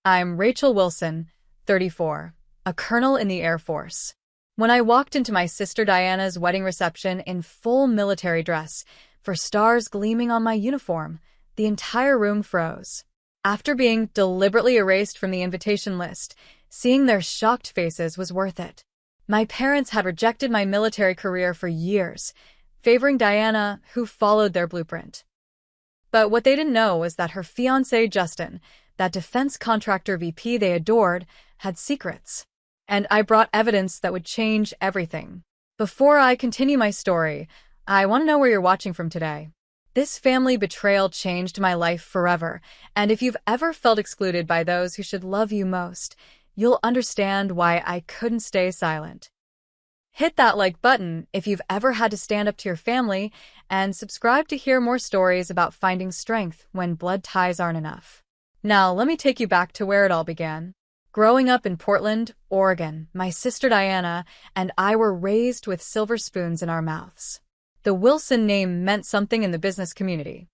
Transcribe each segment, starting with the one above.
I'm Rachel Wilson, 34, a colonel in the Air Force. When I walked into my sister Diana's wedding reception in full military dress, for stars gleaming on my uniform, the entire room froze. After being deliberately erased from the invitation list, seeing their shocked faces was worth it. My parents had rejected my military career for years, favoring Diana, who followed their blueprint. But what they didn't know was that her fiancé, Justin, that defense contractor VP they adored, had secrets. And I brought evidence that would change everything. Before I continue my story, I want to know where you're watching from today. This family betrayal changed my life forever, and if you've ever felt excluded by those who should love you most, you'll understand why I couldn't stay silent. Hit that like button if you've ever had to stand up to your family, and subscribe to hear more stories about finding strength when blood ties aren't enough. Now, let me take you back to where it all began. Growing up in Portland, Oregon, my sister Diana and I were raised with silver spoons in our mouths. The Wilson name meant something in the business community.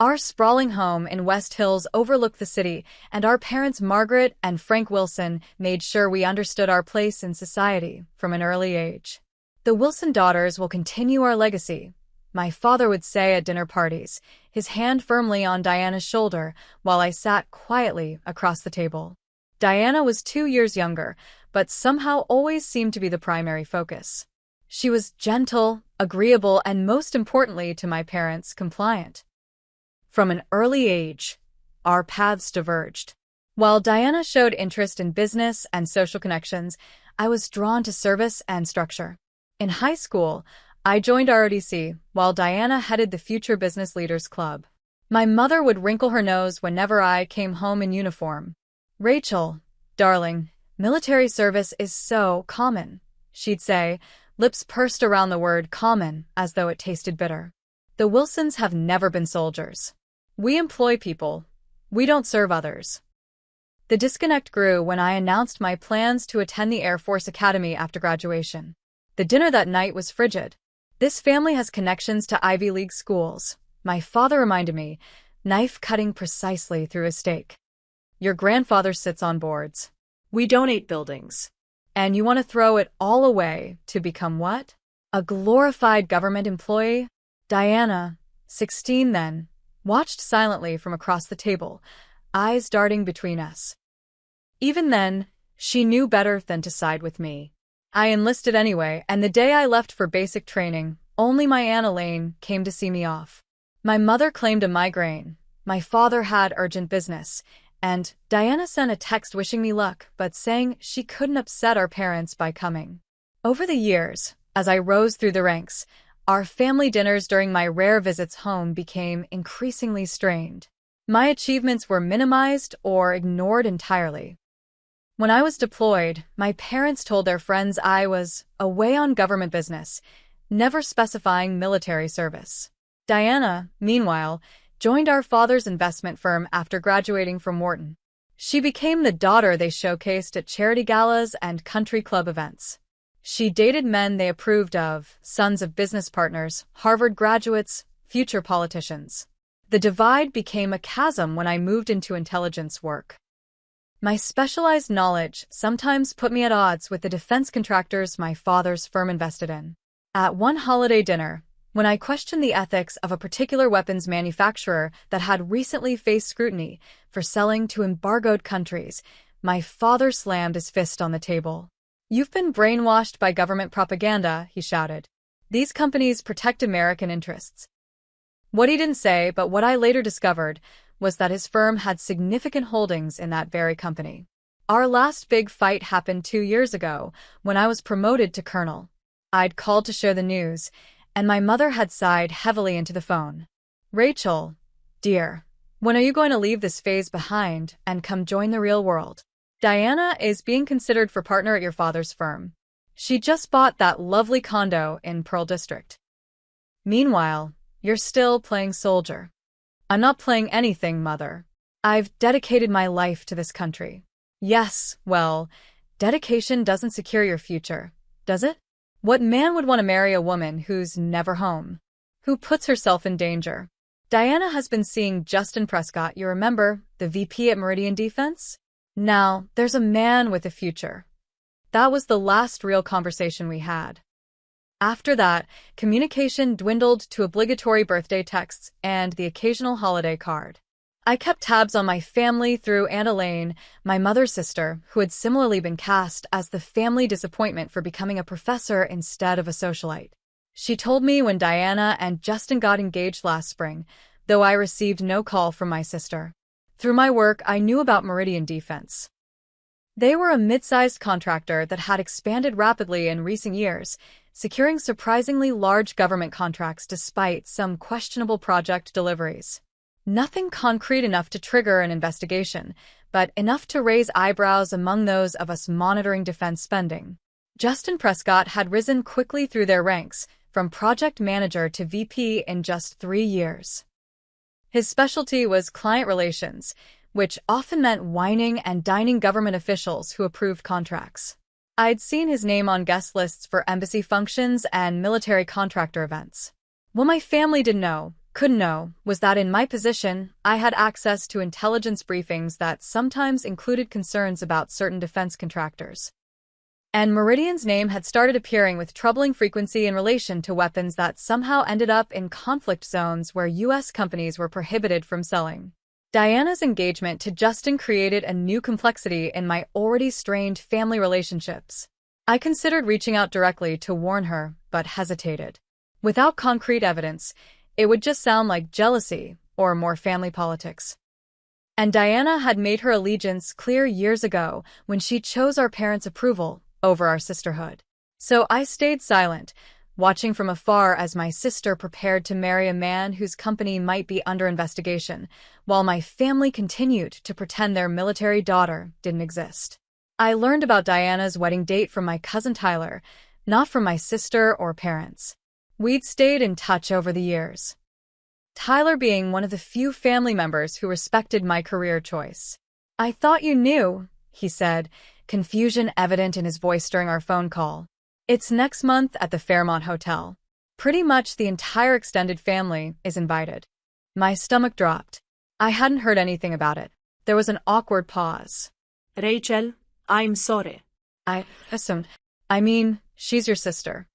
Our sprawling home in West Hills overlooked the city, and our parents Margaret and Frank Wilson made sure we understood our place in society from an early age. The Wilson daughters will continue our legacy, my father would say at dinner parties, his hand firmly on Diana's shoulder while I sat quietly across the table. Diana was 2 years younger, but somehow always seemed to be the primary focus. She was gentle, agreeable, and most importantly to my parents, compliant. From an early age, our paths diverged. While Diana showed interest in business and social connections, I was drawn to service and structure. In high school, I joined ROTC, while Diana headed the Future Business Leaders Club. My mother would wrinkle her nose whenever I came home in uniform. "Rachel, darling, military service is so common," she'd say, lips pursed around the word common as though it tasted bitter. The Wilsons have never been soldiers. We employ people. We don't serve others. The disconnect grew when I announced my plans to attend the Air Force Academy after graduation. The dinner that night was frigid. "This family has connections to Ivy League schools," my father reminded me, knife cutting precisely through a steak. "Your grandfather sits on boards. We donate buildings. And you want to throw it all away to become what? A glorified government employee?" Diana, 16 then, watched silently from across the table, eyes darting between us. Even then, she knew better than to side with me. I enlisted anyway, and the day I left for basic training, only my Aunt Elaine came to see me off. My mother claimed a migraine, my father had urgent business, and Diana sent a text wishing me luck but saying she couldn't upset our parents by coming. Over the years, as I rose through the ranks, our family dinners during my rare visits home became increasingly strained. My achievements were minimized or ignored entirely. When I was deployed, my parents told their friends I was away on government business, never specifying military service. Diana, meanwhile, joined our father's investment firm after graduating from Wharton. She became the daughter they showcased at charity galas and country club events. She dated men they approved of, sons of business partners, Harvard graduates, future politicians. The divide became a chasm when I moved into intelligence work. My specialized knowledge sometimes put me at odds with the defense contractors my father's firm invested in. At one holiday dinner, when I questioned the ethics of a particular weapons manufacturer that had recently faced scrutiny for selling to embargoed countries, my father slammed his fist on the table. "You've been brainwashed by government propaganda," he shouted. "These companies protect American interests." What he didn't say, but what I later discovered, was that his firm had significant holdings in that very company. Our last big fight happened 2 years ago, when I was promoted to colonel. I'd called to share the news, and my mother had sighed heavily into the phone. "Rachel, dear, when are you going to leave this phase behind and come join the real world? Diana is being considered for partner at your father's firm. She just bought that lovely condo in Pearl District. Meanwhile, you're still playing soldier." "I'm not playing anything, Mother. I've dedicated my life to this country." "Yes, well, dedication doesn't secure your future, does it? What man would want to marry a woman who's never home? Who puts herself in danger?" Diana has been seeing Justin Prescott, you remember, the VP at Meridian Defense? Now, there's a man with a future. That was the last real conversation we had. After that, communication dwindled to obligatory birthday texts and the occasional holiday card. I kept tabs on my family through Aunt Elaine, my mother's sister, who had similarly been cast as the family disappointment for becoming a professor instead of a socialite. She told me when Diana and Justin got engaged last spring, though I received no call from my sister. Through my work, I knew about Meridian Defense. They were a mid-sized contractor that had expanded rapidly in recent years, securing surprisingly large government contracts despite some questionable project deliveries. Nothing concrete enough to trigger an investigation, but enough to raise eyebrows among those of us monitoring defense spending. Justin Prescott had risen quickly through their ranks, from project manager to VP in just 3 years. His specialty was client relations, which often meant whining and dining government officials who approved contracts. I'd seen his name on guest lists for embassy functions and military contractor events. What my family couldn't know, was that in my position, I had access to intelligence briefings that sometimes included concerns about certain defense contractors. And Meridian's name had started appearing with troubling frequency in relation to weapons that somehow ended up in conflict zones where U.S. companies were prohibited from selling. Diana's engagement to Justin created a new complexity in my already strained family relationships. I considered reaching out directly to warn her, but hesitated. Without concrete evidence, it would just sound like jealousy or more family politics. And Diana had made her allegiance clear years ago when she chose our parents' approval over our sisterhood. So I stayed silent, watching from afar as my sister prepared to marry a man whose company might be under investigation, while my family continued to pretend their military daughter didn't exist. I learned about Diana's wedding date from my cousin Tyler, not from my sister or parents. We'd stayed in touch over the years, Tyler being one of the few family members who respected my career choice. "I thought you knew," he said, confusion evident in his voice during our phone call. "It's next month at the Fairmont Hotel. Pretty much the entire extended family is invited." My stomach dropped. I hadn't heard anything about it. There was an awkward pause. "Rachel, I'm sorry." I assumed. She's your sister.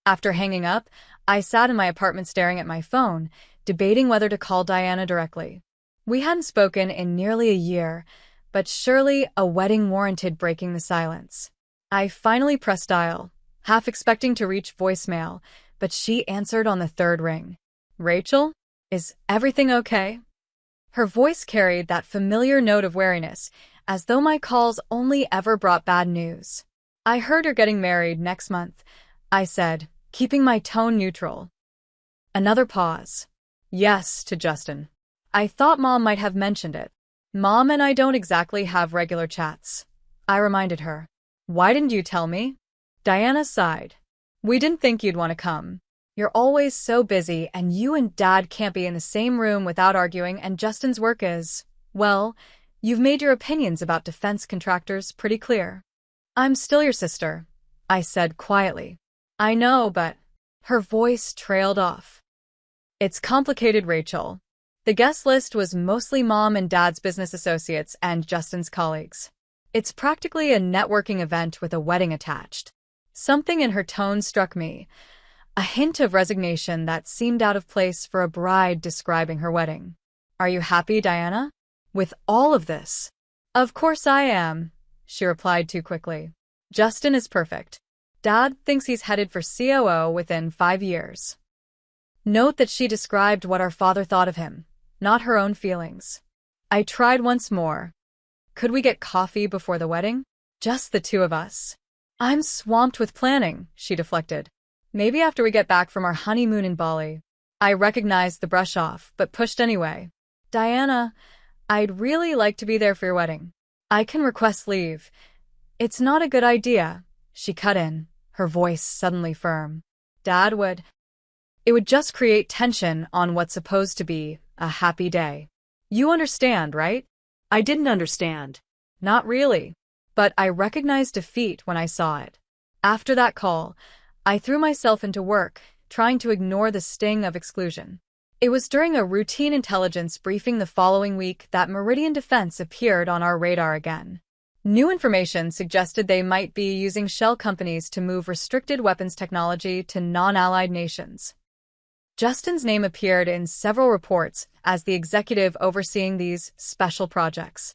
After hanging up, I sat in my apartment staring at my phone, debating whether to call Diana directly. We hadn't spoken in nearly a year, but surely a wedding warranted breaking the silence. I finally pressed dial, half expecting to reach voicemail, but she answered on the third ring. "Rachel? Is everything okay?" Her voice carried that familiar note of wariness, as though my calls only ever brought bad news. "I heard you're getting married next month," I said, keeping my tone neutral. Another pause. "Yes, to Justin. I thought Mom might have mentioned it. Mom and I don't exactly have regular chats," I reminded her. "Why didn't you tell me?" Diana sighed. "We didn't think you'd want to come. You're always so busy, and you and Dad can't be in the same room without arguing, and Justin's work is, well, you've made your opinions about defense contractors pretty clear." "I'm still your sister," I said quietly. "I know, but..." Her voice trailed off. "It's complicated, Rachel. The guest list was mostly Mom and Dad's business associates and Justin's colleagues. It's practically a networking event with a wedding attached." Something in her tone struck me, a hint of resignation that seemed out of place for a bride describing her wedding. "Are you happy, Diana? With all of this?" "Of course I am," she replied too quickly. "Justin is perfect. Dad thinks he's headed for COO within 5 years. Note that she described what our father thought of him, not her own feelings. I tried once more. "Could we get coffee before the wedding? Just the two of us." "I'm swamped with planning," she deflected. "Maybe after we get back from our honeymoon in Bali." I recognized the brush off, but pushed anyway. "Diana, I'd really like to be there for your wedding. I can request leave." "It's not a good idea," she cut in, her voice suddenly firm. "Dad would. It would just create tension on what's supposed to be a happy day. You understand, right?" I didn't understand. "Not really, but I recognized defeat when I saw it. After that call, I threw myself into work, trying to ignore the sting of exclusion. It was during a routine intelligence briefing the following week that Meridian Defense appeared on our radar again. New information suggested they might be using shell companies to move restricted weapons technology to non-allied nations. Justin's name appeared in several reports as the executive overseeing these special projects.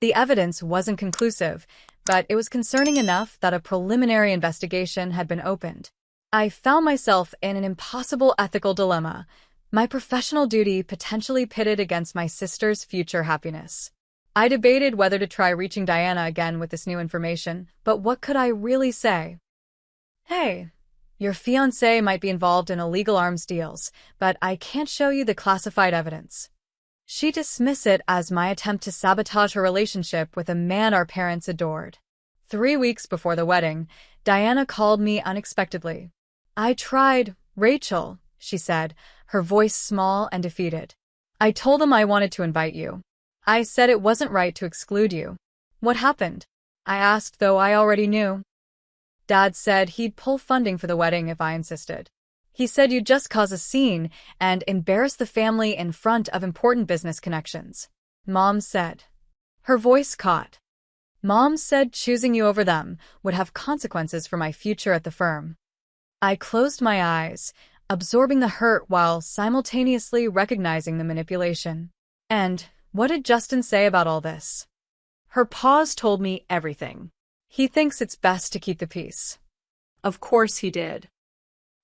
The evidence wasn't conclusive, but it was concerning enough that a preliminary investigation had been opened. I found myself in an impossible ethical dilemma, my professional duty potentially pitted against my sister's future happiness. I debated whether to try reaching Diana again with this new information, but what could I really say? Hey, your fiancé might be involved in illegal arms deals, but I can't show you the classified evidence. She dismissed it as my attempt to sabotage her relationship with a man our parents adored. 3 weeks before the wedding, Diana called me unexpectedly. I tried, Rachel, she said, her voice small and defeated. I told them I wanted to invite you. I said it wasn't right to exclude you. What happened? I asked, though I already knew. Dad said he'd pull funding for the wedding if I insisted. He said you'd just cause a scene and embarrass the family in front of important business connections. Mom said. Her voice caught. Mom said choosing you over them would have consequences for my future at the firm. I closed my eyes, absorbing the hurt while simultaneously recognizing the manipulation. And what did Justin say about all this? Her pause told me everything. He thinks it's best to keep the peace. Of course he did.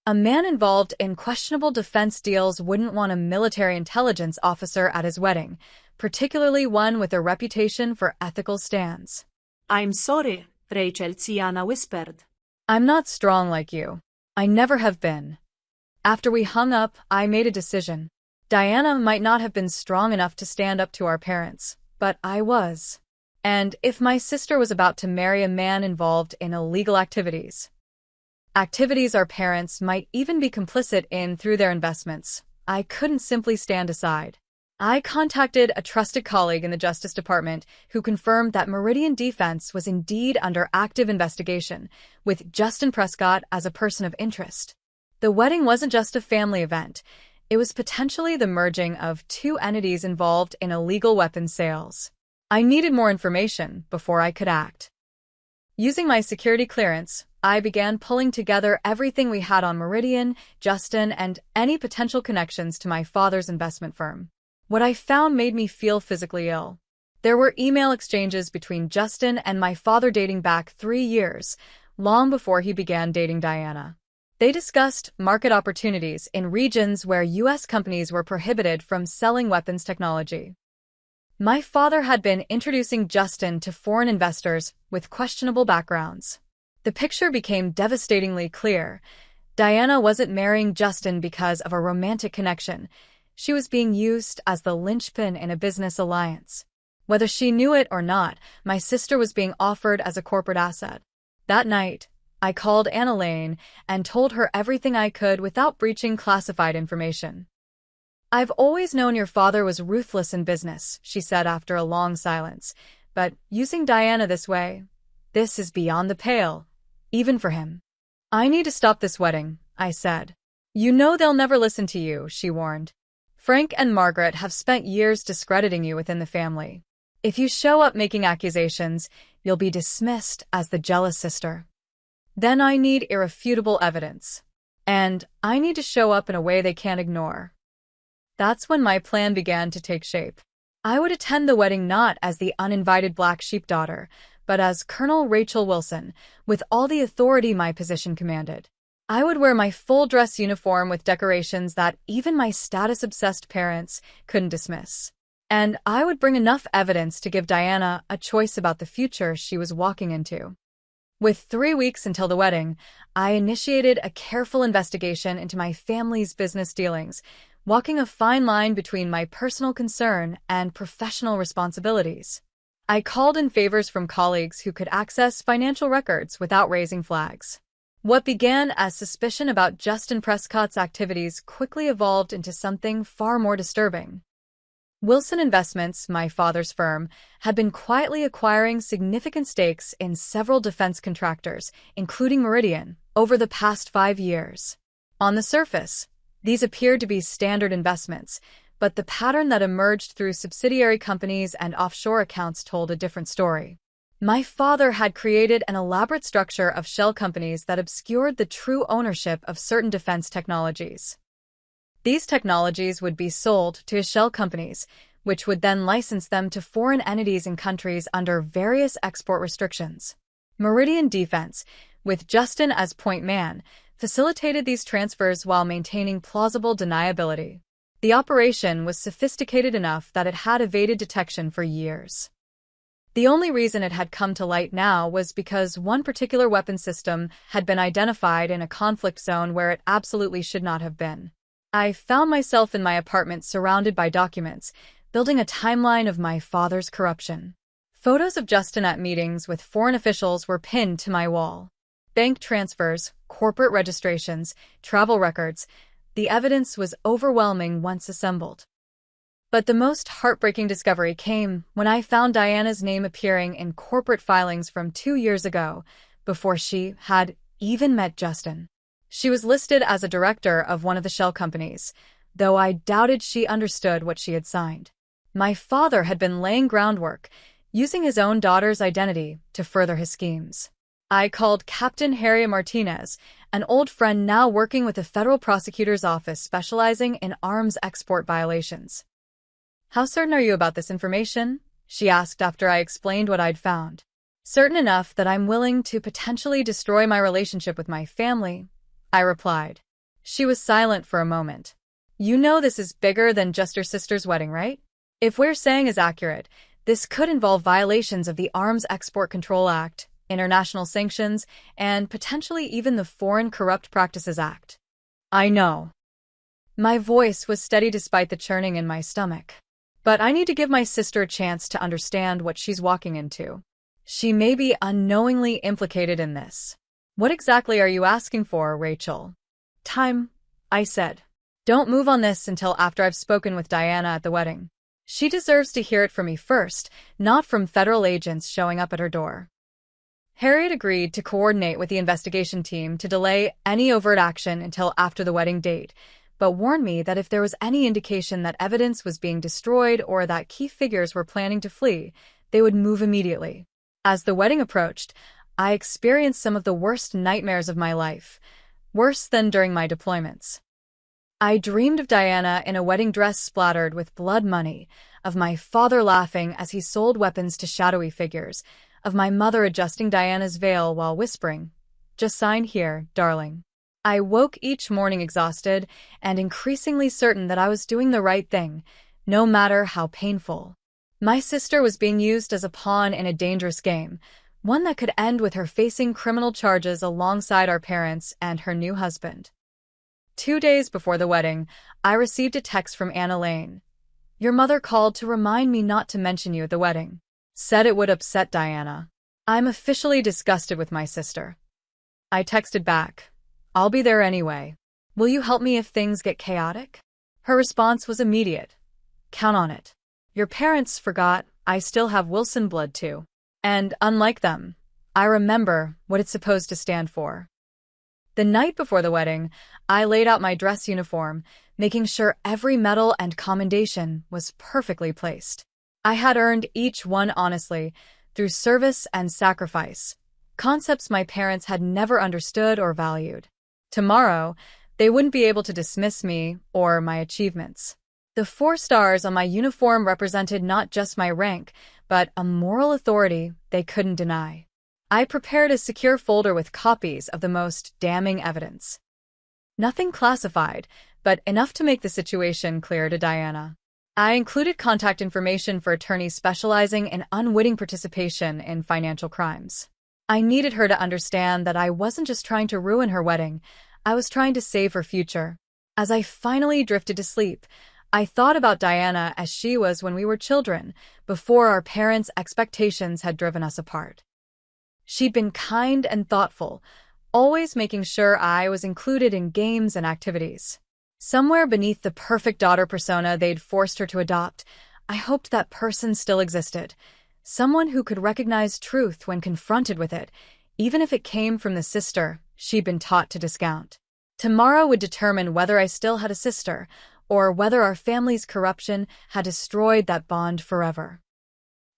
A man involved in questionable defense deals wouldn't want a military intelligence officer at his wedding, particularly one with a reputation for ethical stands. I'm sorry, Rachel, Tiana whispered. I'm not strong like you. I never have been. After we hung up, I made a decision. Diana might not have been strong enough to stand up to our parents, but I was. And if my sister was about to marry a man involved in illegal activities our parents might even be complicit in through their investments, I couldn't simply stand aside. I contacted a trusted colleague in the Justice Department who confirmed that Meridian Defense was indeed under active investigation, with Justin Prescott as a person of interest. The wedding wasn't just a family event. It was potentially the merging of two entities involved in illegal weapons sales. I needed more information before I could act. Using my security clearance, I began pulling together everything we had on Meridian, Justin, and any potential connections to my father's investment firm. What I found made me feel physically ill. There were email exchanges between Justin and my father dating back 3 years, long before he began dating Diana. They discussed market opportunities in regions where U.S. companies were prohibited from selling weapons technology. My father had been introducing Justin to foreign investors with questionable backgrounds. The picture became devastatingly clear. Diana wasn't marrying Justin because of a romantic connection. She was being used as the linchpin in a business alliance. Whether she knew it or not, my sister was being offered as a corporate asset. That night, I called Anna Lane and told her everything I could without breaching classified information. I've always known your father was ruthless in business, she said after a long silence, but using Diana this way, this is beyond the pale, even for him. I need to stop this wedding, I said. You know they'll never listen to you, she warned. Frank and Margaret have spent years discrediting you within the family. If you show up making accusations, you'll be dismissed as the jealous sister. Then I need irrefutable evidence. And I need to show up in a way they can't ignore. That's when my plan began to take shape. I would attend the wedding not as the uninvited black sheep daughter, but as Colonel Rachel Wilson, with all the authority my position commanded. I would wear my full dress uniform with decorations that even my status-obsessed parents couldn't dismiss. And I would bring enough evidence to give Diana a choice about the future she was walking into. With 3 weeks until the wedding, I initiated a careful investigation into my family's business dealings, walking a fine line between my personal concern and professional responsibilities. I called in favors from colleagues who could access financial records without raising flags. What began as suspicion about Justin Prescott's activities quickly evolved into something far more disturbing. Wilson Investments, my father's firm, had been quietly acquiring significant stakes in several defense contractors, including Meridian, over the past 5 years. On the surface, These appeared to be standard investments, but the pattern that emerged through subsidiary companies and offshore accounts told a different story. My father had created an elaborate structure of shell companies that obscured the true ownership of certain defense technologies. These technologies would be sold to his shell companies, which would then license them to foreign entities in countries under various export restrictions. Meridian Defense, with Justin as point man, facilitated these transfers while maintaining plausible deniability. The operation was sophisticated enough that it had evaded detection for years. The only reason it had come to light now was because one particular weapon system had been identified in a conflict zone where it absolutely should not have been. I found myself in my apartment surrounded by documents, building a timeline of my father's corruption. Photos of Justin at meetings with foreign officials were pinned to my wall. Bank transfers, corporate registrations, travel records. The evidence was overwhelming once assembled. But the most heartbreaking discovery came when I found Diana's name appearing in corporate filings from 2 years ago, before she had even met Justin. She was listed as a director of one of the shell companies, though I doubted she understood what she had signed. My father had been laying groundwork, using his own daughter's identity to further his schemes. I called Captain Harry Martinez, an old friend now working with the federal prosecutor's office specializing in arms export violations. "How certain are you about this information?" she asked after I explained what I'd found. "Certain enough that I'm willing to potentially destroy my relationship with my family," I replied. She was silent for a moment. "You know this is bigger than just your sister's wedding, right? If we're saying is accurate, this could involve violations of the Arms Export Control Act, international sanctions, and potentially even the Foreign Corrupt Practices Act." "I know." My voice was steady despite the churning in my stomach. "But I need to give my sister a chance to understand what she's walking into. She may be unknowingly implicated in this." "What exactly are you asking for, Rachel?" "Time," I said. "Don't move on this until after I've spoken with Diana at the wedding. She deserves to hear it from me first, not from federal agents showing up at her door." Harriet agreed to coordinate with the investigation team to delay any overt action until after the wedding date, but warned me that if there was any indication that evidence was being destroyed or that key figures were planning to flee, they would move immediately. As the wedding approached, I experienced some of the worst nightmares of my life, worse than during my deployments. I dreamed of Diana in a wedding dress splattered with blood money, of my father laughing as he sold weapons to shadowy figures, of my mother adjusting Diana's veil while whispering, "Just sign here, darling." I woke each morning exhausted and increasingly certain that I was doing the right thing, no matter how painful. My sister was being used as a pawn in a dangerous game, one that could end with her facing criminal charges alongside our parents and her new husband. 2 days before the wedding, I received a text from Anna Lane. "Your mother called to remind me not to mention you at the wedding. Said it would upset Diana. I'm officially disgusted with my sister." I texted back, "I'll be there anyway. Will you help me if things get chaotic?" Her response was immediate. "Count on it. Your parents forgot I still have Wilson blood too. And unlike them, I remember what it's supposed to stand for." The night before the wedding, I laid out my dress uniform, making sure every medal and commendation was perfectly placed. I had earned each one honestly, through service and sacrifice, concepts my parents had never understood or valued. Tomorrow, they wouldn't be able to dismiss me or my achievements. The 4 stars on my uniform represented not just my rank, but a moral authority they couldn't deny. I prepared a secure folder with copies of the most damning evidence. Nothing classified, but enough to make the situation clear to Diana. I included contact information for attorneys specializing in unwitting participation in financial crimes. I needed her to understand that I wasn't just trying to ruin her wedding, I was trying to save her future. As I finally drifted to sleep, I thought about Diana as she was when we were children, before our parents' expectations had driven us apart. She'd been kind and thoughtful, always making sure I was included in games and activities. Somewhere beneath the perfect daughter persona they'd forced her to adopt, I hoped that person still existed. Someone who could recognize truth when confronted with it, even if it came from the sister she'd been taught to discount. Tomorrow would determine whether I still had a sister, or whether our family's corruption had destroyed that bond forever.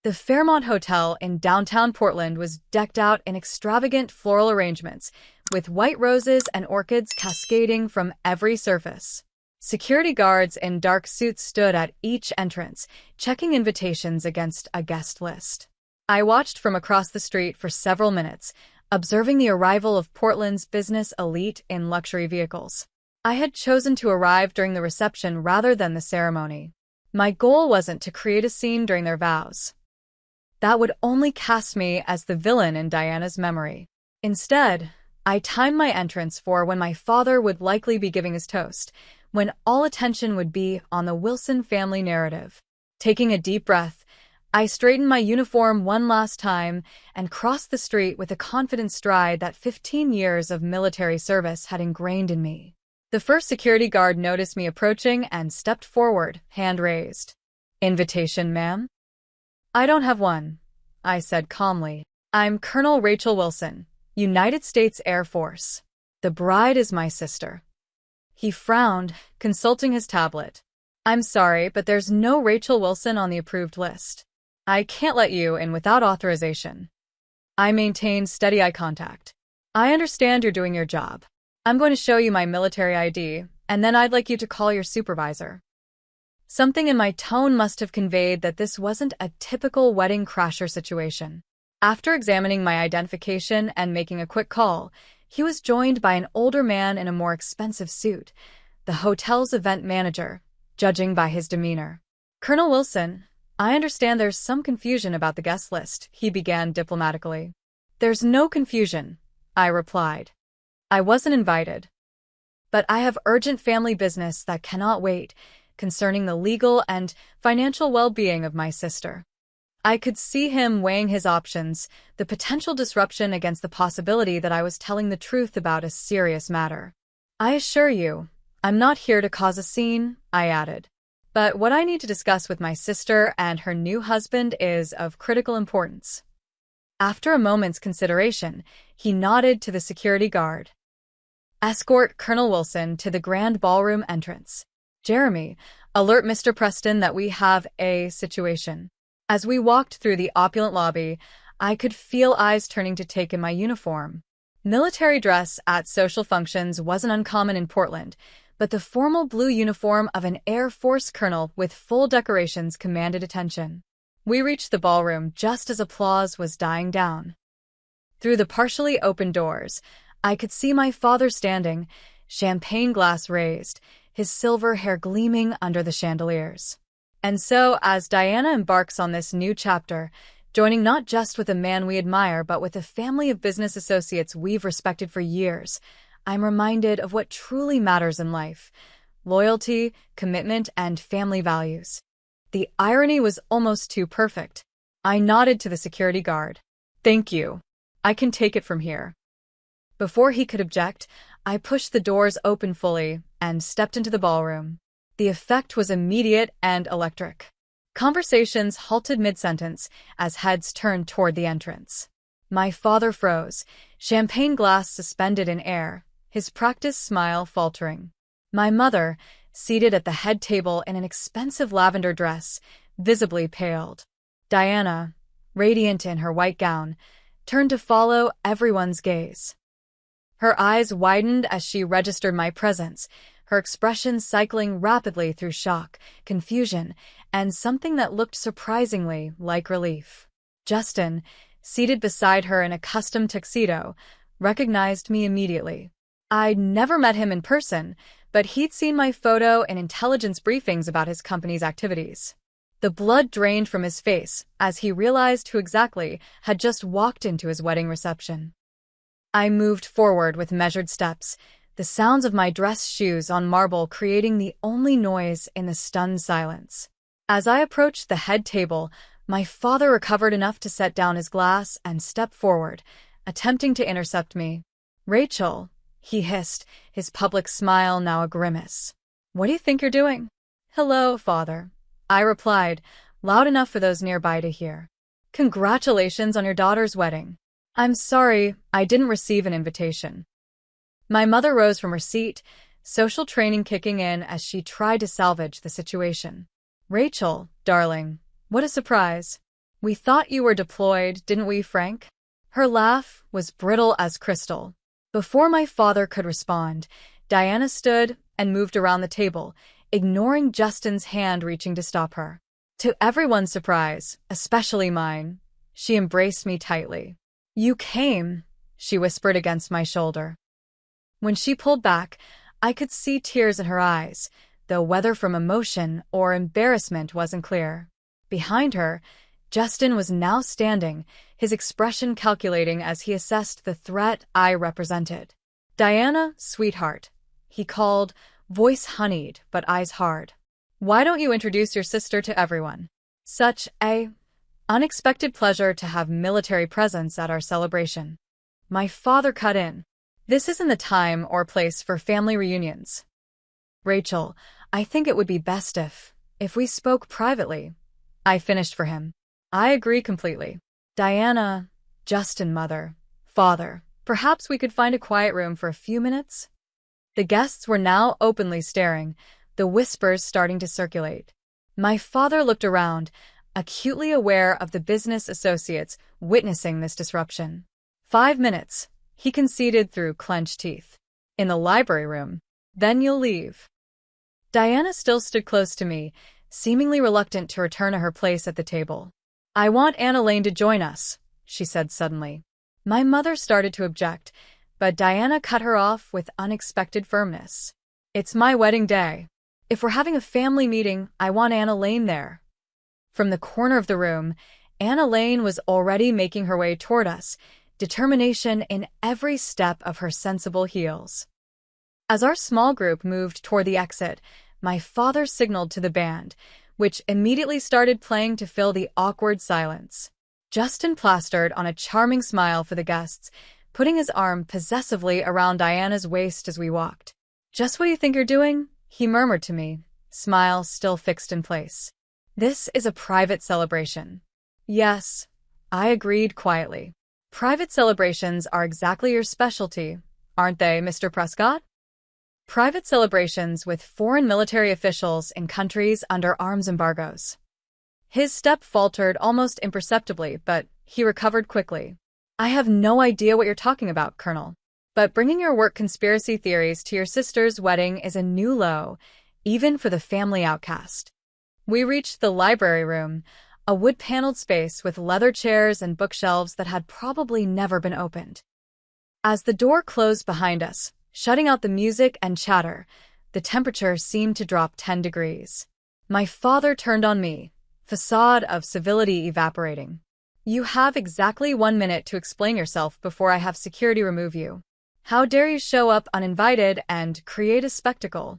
The Fairmont Hotel in downtown Portland was decked out in extravagant floral arrangements, with white roses and orchids cascading from every surface. Security guards in dark suits stood at each entrance, checking invitations against a guest list. I watched from across the street for several minutes, observing the arrival of Portland's business elite in luxury vehicles. I had chosen to arrive during the reception rather than the ceremony. My goal wasn't to create a scene during their vows. That would only cast me as the villain in Diana's memory. Instead, I timed my entrance for when my father would likely be giving his toast, when all attention would be on the Wilson family narrative. Taking a deep breath, I straightened my uniform one last time and crossed the street with a confident stride that 15 years of military service had ingrained in me. The first security guard noticed me approaching and stepped forward, hand raised. "Invitation, ma'am?" "I don't have one," I said calmly. "I'm Colonel Rachel Wilson, United States Air Force. The bride is my sister." He frowned, consulting his tablet. "I'm sorry, but there's no Rachel Wilson on the approved list. I can't let you in without authorization." I maintained steady eye contact. "I understand you're doing your job. I'm going to show you my military ID, and then I'd like you to call your supervisor." Something in my tone must have conveyed that this wasn't a typical wedding crasher situation. After examining my identification and making a quick call, he was joined by an older man in a more expensive suit, the hotel's event manager, judging by his demeanor. "Colonel Wilson, I understand there's some confusion about the guest list," he began diplomatically. "There's no confusion," I replied. "I wasn't invited. But I have urgent family business that cannot wait, concerning the legal and financial well-being of my sister." I could see him weighing his options, the potential disruption against the possibility that I was telling the truth about a serious matter. "I assure you, I'm not here to cause a scene," I added. "But what I need to discuss with my sister and her new husband is of critical importance." After a moment's consideration, he nodded to the security guard. "Escort Colonel Wilson to the grand ballroom entrance. Jeremy, alert Mr. Preston that we have a situation." As we walked through the opulent lobby, I could feel eyes turning to take in my uniform. Military dress at social functions wasn't uncommon in Portland, but the formal blue uniform of an Air Force colonel with full decorations commanded attention. We reached the ballroom just as applause was dying down. Through the partially open doors, I could see my father standing, champagne glass raised, his silver hair gleaming under the chandeliers. And so, as Diana embarks on this new chapter, joining not just with a man we admire, but with a family of business associates we've respected for years, I'm reminded of what truly matters in life: loyalty, commitment, and family values. The irony was almost too perfect. I nodded to the security guard. "Thank you. I can take it from here." Before he could object, I pushed the doors open fully and stepped into the ballroom. The effect was immediate and electric. Conversations halted mid-sentence as heads turned toward the entrance. My father froze, champagne glass suspended in air, his practiced smile faltering. My mother, seated at the head table in an expensive lavender dress, visibly paled. Diana, radiant in her white gown, turned to follow everyone's gaze. Her eyes widened as she registered my presence, her expression cycling rapidly through shock, confusion, and something that looked surprisingly like relief. Justin, seated beside her in a custom tuxedo, recognized me immediately. I'd never met him in person, but he'd seen my photo in intelligence briefings about his company's activities. The blood drained from his face as he realized who exactly had just walked into his wedding reception. I moved forward with measured steps, the sounds of my dress shoes on marble creating the only noise in the stunned silence. As I approached the head table, my father recovered enough to set down his glass and step forward, attempting to intercept me. "Rachel," he hissed, his public smile now a grimace. "What do you think you're doing?" "Hello, father," I replied, loud enough for those nearby to hear. "Congratulations on your daughter's wedding. I'm sorry I didn't receive an invitation." My mother rose from her seat, social training kicking in as she tried to salvage the situation. Rachel, darling, what a surprise. We thought you were deployed, didn't we, Frank? Her laugh was brittle as crystal. Before my father could respond, Diana stood and moved around the table, ignoring Justin's hand reaching to stop her. To everyone's surprise, especially mine, she embraced me tightly. You came, she whispered against my shoulder. When she pulled back, I could see tears in her eyes, though whether from emotion or embarrassment wasn't clear. Behind her, Justin was now standing, his expression calculating as he assessed the threat I represented. Diana, sweetheart, he called, voice honeyed but eyes hard. Why don't you introduce your sister to everyone? Such a unexpected pleasure to have military presence at our celebration. My father cut in. This isn't the time or place for family reunions. Rachel, I think it would be best if we spoke privately. I finished for him. I agree completely. Diana, Justin, mother, father, perhaps we could find a quiet room for a few minutes? The guests were now openly staring, the whispers starting to circulate. My father looked around, acutely aware of the business associates witnessing this disruption. 5 minutes, he conceded through clenched teeth. In the library room. Then you'll leave. Diana still stood close to me, seemingly reluctant to return to her place at the table. I want Anna Lane to join us, she said suddenly. My mother started to object, but Diana cut her off with unexpected firmness. It's my wedding day. If we're having a family meeting, I want Anna Lane there. From the corner of the room, Anna Lane was already making her way toward us, determination in every step of her sensible heels. As our small group moved toward the exit, my father signaled to the band, which immediately started playing to fill the awkward silence. Justin plastered on a charming smile for the guests, putting his arm possessively around Diana's waist as we walked. Just what you think you're doing? He murmured to me, smile still fixed in place. This is a private celebration. Yes, I agreed quietly. Private celebrations are exactly your specialty, aren't they, Mr. Prescott? Private celebrations with foreign military officials in countries under arms embargoes. His step faltered almost imperceptibly, but he recovered quickly. I have no idea what you're talking about, Colonel. But bringing your work conspiracy theories to your sister's wedding is a new low, even for the family outcast. We reached the library room, a wood-paneled space with leather chairs and bookshelves that had probably never been opened. As the door closed behind us, shutting out the music and chatter, the temperature seemed to drop 10 degrees. My father turned on me, facade of civility evaporating. You have exactly 1 minute to explain yourself before I have security remove you. How dare you show up uninvited and create a spectacle?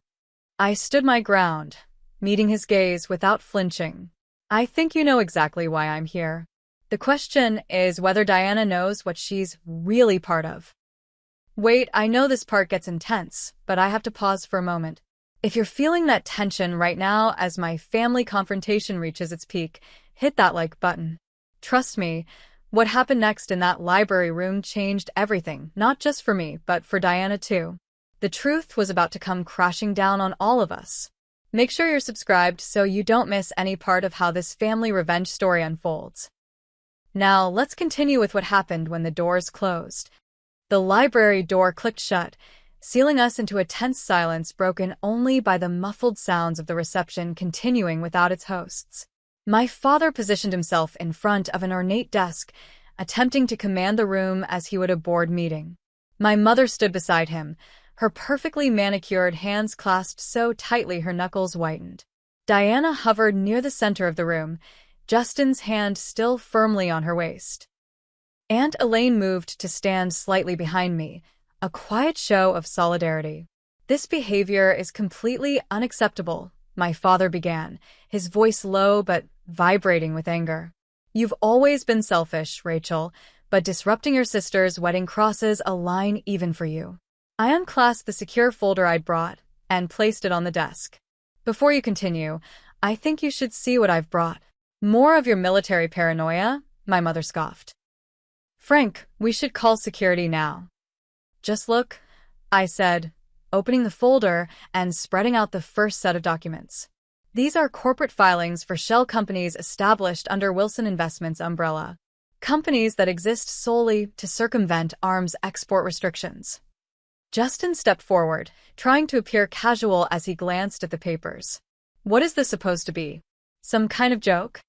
I stood my ground, meeting his gaze without flinching. I think you know exactly why I'm here. The question is whether Diana knows what she's really part of. Wait, I know this part gets intense, but I have to pause for a moment. If you're feeling that tension right now as my family confrontation reaches its peak, hit that like button. Trust me, what happened next in that library room changed everything, not just for me, but for Diana too. The truth was about to come crashing down on all of us. Make sure you're subscribed so you don't miss any part of how this family revenge story unfolds. Now, let's continue with what happened when the doors closed. The library door clicked shut, sealing us into a tense silence broken only by the muffled sounds of the reception continuing without its hosts. My father positioned himself in front of an ornate desk, attempting to command the room as he would a board meeting. My mother stood beside him, her perfectly manicured hands clasped so tightly her knuckles whitened. Diana hovered near the center of the room, Justin's hand still firmly on her waist. Aunt Elaine moved to stand slightly behind me, a quiet show of solidarity. This behavior is completely unacceptable, my father began, his voice low but vibrating with anger. You've always been selfish, Rachel, but disrupting your sister's wedding crosses a line even for you. I unclasped the secure folder I'd brought and placed it on the desk. Before you continue, I think you should see what I've brought. More of your military paranoia? My mother scoffed. Frank, we should call security now. Just look. I said, opening the folder and spreading out the first set of documents. These are corporate filings for shell companies established under Wilson Investments' umbrella. Companies that exist solely to circumvent arms export restrictions. Justin stepped forward, trying to appear casual as he glanced at the papers. What is this supposed to be? Some kind of joke?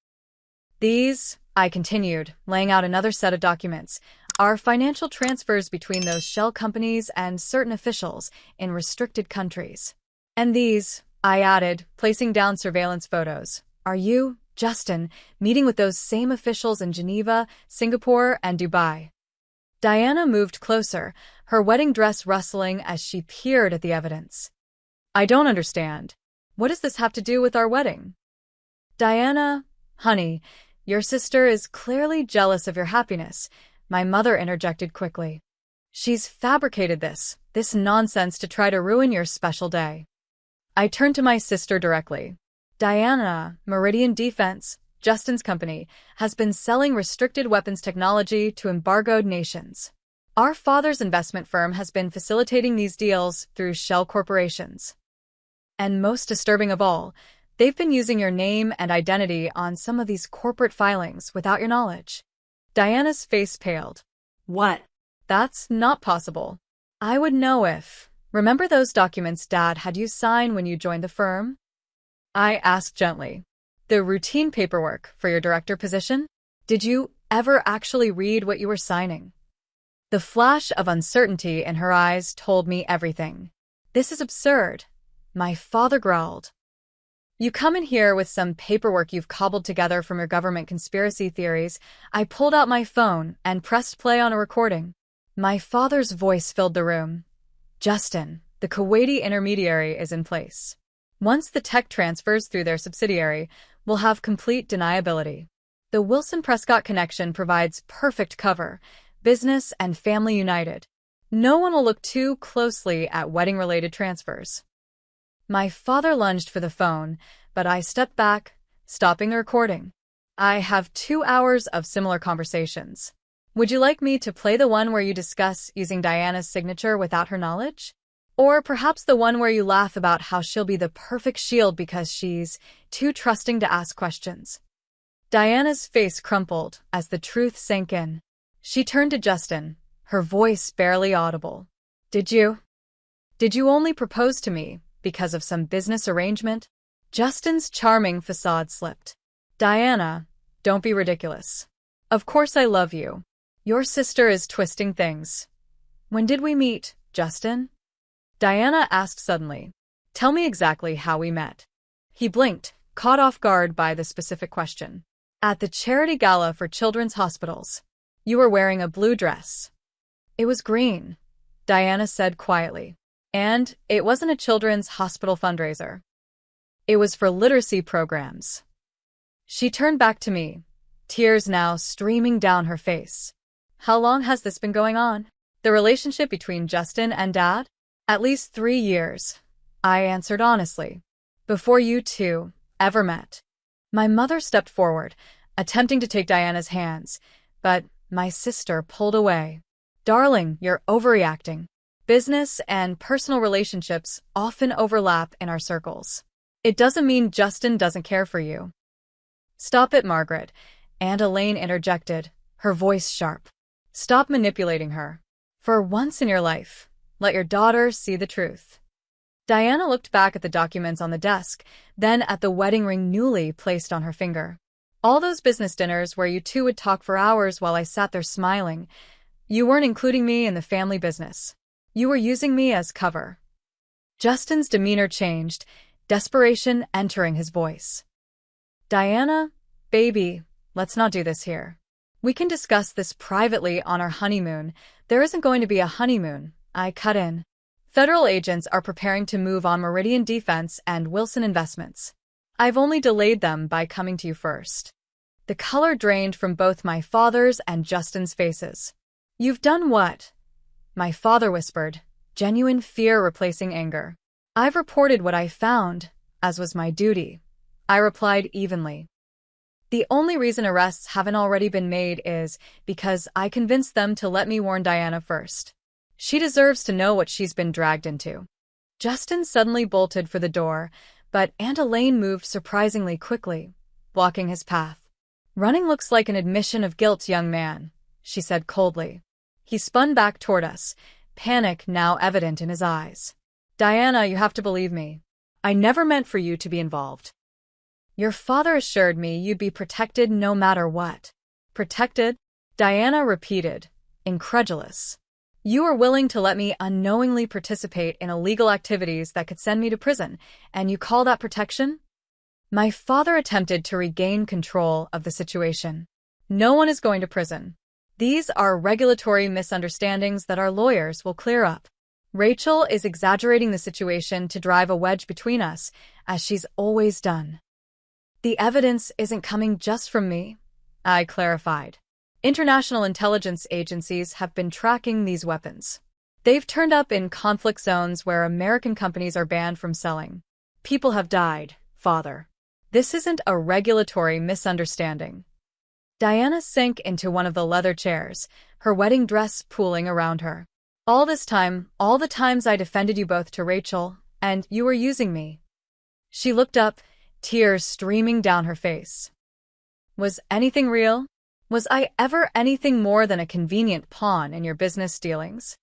These, I continued, laying out another set of documents, are financial transfers between those shell companies and certain officials in restricted countries. And these, I added, placing down surveillance photos, are you, Justin, meeting with those same officials in Geneva, Singapore, and Dubai. Diana moved closer, her wedding dress rustling as she peered at the evidence. I don't understand. What does this have to do with our wedding? Diana, honey, your sister is clearly jealous of your happiness, my mother interjected quickly. She's fabricated this nonsense to try to ruin your special day. I turned to my sister directly. Diana, Meridian Defense, Justin's company, has been selling restricted weapons technology to embargoed nations. Our father's investment firm has been facilitating these deals through shell corporations. And most disturbing of all, they've been using your name and identity on some of these corporate filings without your knowledge. Diana's face paled. What? That's not possible. I would know if. Remember those documents Dad had you sign when you joined the firm? I asked gently. The routine paperwork for your director position? Did you ever actually read what you were signing? The flash of uncertainty in her eyes told me everything. This is absurd. My father growled. You come in here with some paperwork you've cobbled together from your government conspiracy theories. I pulled out my phone and pressed play on a recording. My father's voice filled the room. Justin, the Kuwaiti intermediary is in place. Once the tech transfers through their subsidiary, we'll have complete deniability. The Wilson-Prescott connection provides perfect cover, business and family united. No one will look too closely at wedding-related transfers. My father lunged for the phone, but I stepped back, stopping the recording. I have 2 hours of similar conversations. Would you like me to play the one where you discuss using Diana's signature without her knowledge? Or perhaps the one where you laugh about how she'll be the perfect shield because she's too trusting to ask questions? Diana's face crumpled as the truth sank in. She turned to Justin, her voice barely audible. Did you only propose to me because of some business arrangement? Justin's charming facade slipped. Diana, don't be ridiculous. Of course I love you. Your sister is twisting things. When did we meet, Justin? Diana asked suddenly. Tell me exactly how we met. He blinked, caught off guard by the specific question. At the charity gala for children's hospitals. You were wearing a blue dress. It was green, Diana said quietly. And it wasn't a children's hospital fundraiser. It was for literacy programs. She turned back to me, tears now streaming down her face. How long has this been going on? The relationship between Justin and Dad? At least 3 years, I answered honestly. Before you two ever met. My mother stepped forward, attempting to take Diana's hands, but my sister pulled away. Darling, you're overreacting. Business and personal relationships often overlap in our circles. It doesn't mean Justin doesn't care for you. Stop it, Margaret, and Elaine interjected, her voice sharp. Stop manipulating her. For once in your life, let your daughter see the truth. Diana looked back at the documents on the desk, then at the wedding ring newly placed on her finger. All those business dinners where you two would talk for hours while I sat there smiling, you weren't including me in the family business. You were using me as cover. Justin's demeanor changed, desperation entering his voice. Diana, baby, let's not do this here. We can discuss this privately on our honeymoon. There isn't going to be a honeymoon, I cut in. Federal agents are preparing to move on Meridian Defense and Wilson Investments. I've only delayed them by coming to you first. The color drained from both my father's and Justin's faces. You've done what? My father whispered, genuine fear replacing anger. I've reported what I found, as was my duty. I replied evenly. The only reason arrests haven't already been made is because I convinced them to let me warn Diana first. She deserves to know what she's been dragged into. Justin suddenly bolted for the door, but Aunt Elaine moved surprisingly quickly, blocking his path. "Running looks like an admission of guilt, young man," she said coldly. He spun back toward us, panic now evident in his eyes. "Diana, you have to believe me. I never meant for you to be involved. Your father assured me you'd be protected no matter what." "Protected?" Diana repeated, incredulous. "You were willing to let me unknowingly participate in illegal activities that could send me to prison, and you call that protection?" My father attempted to regain control of the situation. "No one is going to prison. These are regulatory misunderstandings that our lawyers will clear up. Rachel is exaggerating the situation to drive a wedge between us, as she's always done." "The evidence isn't coming just from me," I clarified. "International intelligence agencies have been tracking these weapons. They've turned up in conflict zones where American companies are banned from selling. People have died, Father. This isn't a regulatory misunderstanding." Diana sank into one of the leather chairs, her wedding dress pooling around her. "All this time, all the times I defended you both to Rachel, and you were using me." She looked up, tears streaming down her face. "Was anything real? Was I ever anything more than a convenient pawn in your business dealings?"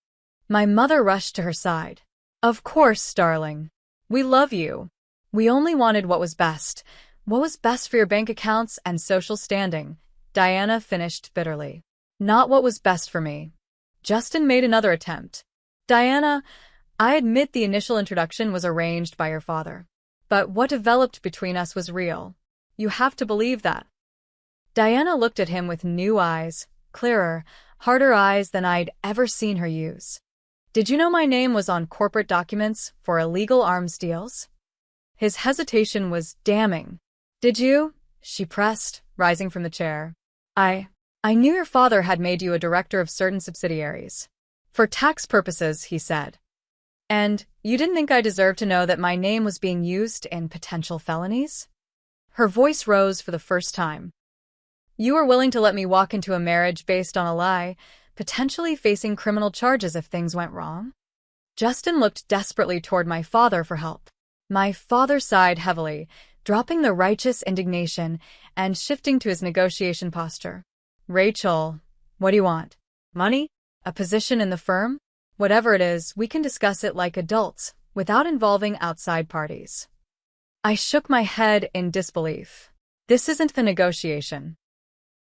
My mother rushed to her side. "Of course, darling. We love you. We only wanted what was best for your bank accounts and social standing," Diana finished bitterly. "Not what was best for me." Justin made another attempt. "Diana, I admit the initial introduction was arranged by your father. But what developed between us was real. You have to believe that." Diana looked at him with new eyes, clearer, harder eyes than I'd ever seen her use. "Did you know my name was on corporate documents for illegal arms deals?" His hesitation was damning. "Did you?" she pressed, rising from the chair. I knew your father had made you a director of certain subsidiaries. For tax purposes, he said. And you didn't think I deserved to know that my name was being used in potential felonies?" Her voice rose for the first time. "You were willing to let me walk into a marriage based on a lie, potentially facing criminal charges if things went wrong?" Justin looked desperately toward my father for help. My father sighed heavily, dropping the righteous indignation and shifting to his negotiation posture. "Rachel, what do you want? Money? A position in the firm? Whatever it is, we can discuss it like adults, without involving outside parties." I shook my head in disbelief. "This isn't the negotiation.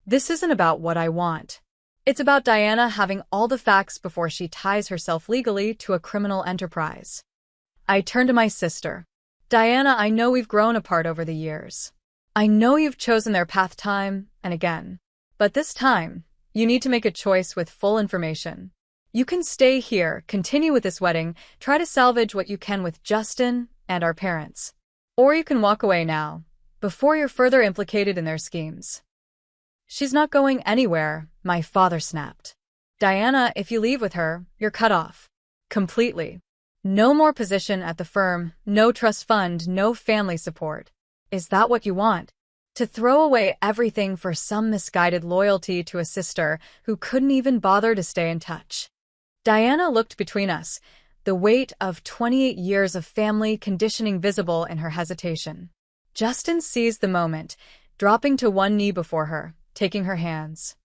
This isn't about what I want. It's about Diana having all the facts before she ties herself legally to a criminal enterprise." I turned to my sister. "Diana, I know we've grown apart over the years. I know you've chosen their path time and again. But this time, you need to make a choice with full information. You can stay here, continue with this wedding, try to salvage what you can with Justin and our parents. Or you can walk away now, before you're further implicated in their schemes." "She's not going anywhere," my father snapped. "Diana, if you leave with her, you're cut off. Completely. No more position at the firm, no trust fund, no family support. Is that what you want? To throw away everything for some misguided loyalty to a sister who couldn't even bother to stay in touch?" Diana looked between us, the weight of 28 years of family conditioning visible in her hesitation. Justin seized the moment, dropping to one knee before her, taking her hands.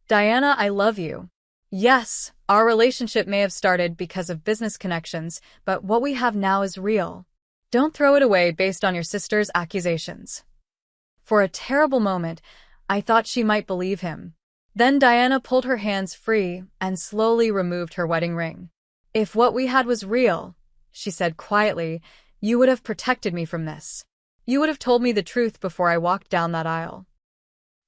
"Diana, I love you. Yes, our relationship may have started because of business connections, but what we have now is real. Don't throw it away based on your sister's accusations." For a terrible moment, I thought she might believe him. Then Diana pulled her hands free and slowly removed her wedding ring. "If what we had was real," she said quietly, "you would have protected me from this. You would have told me the truth before I walked down that aisle."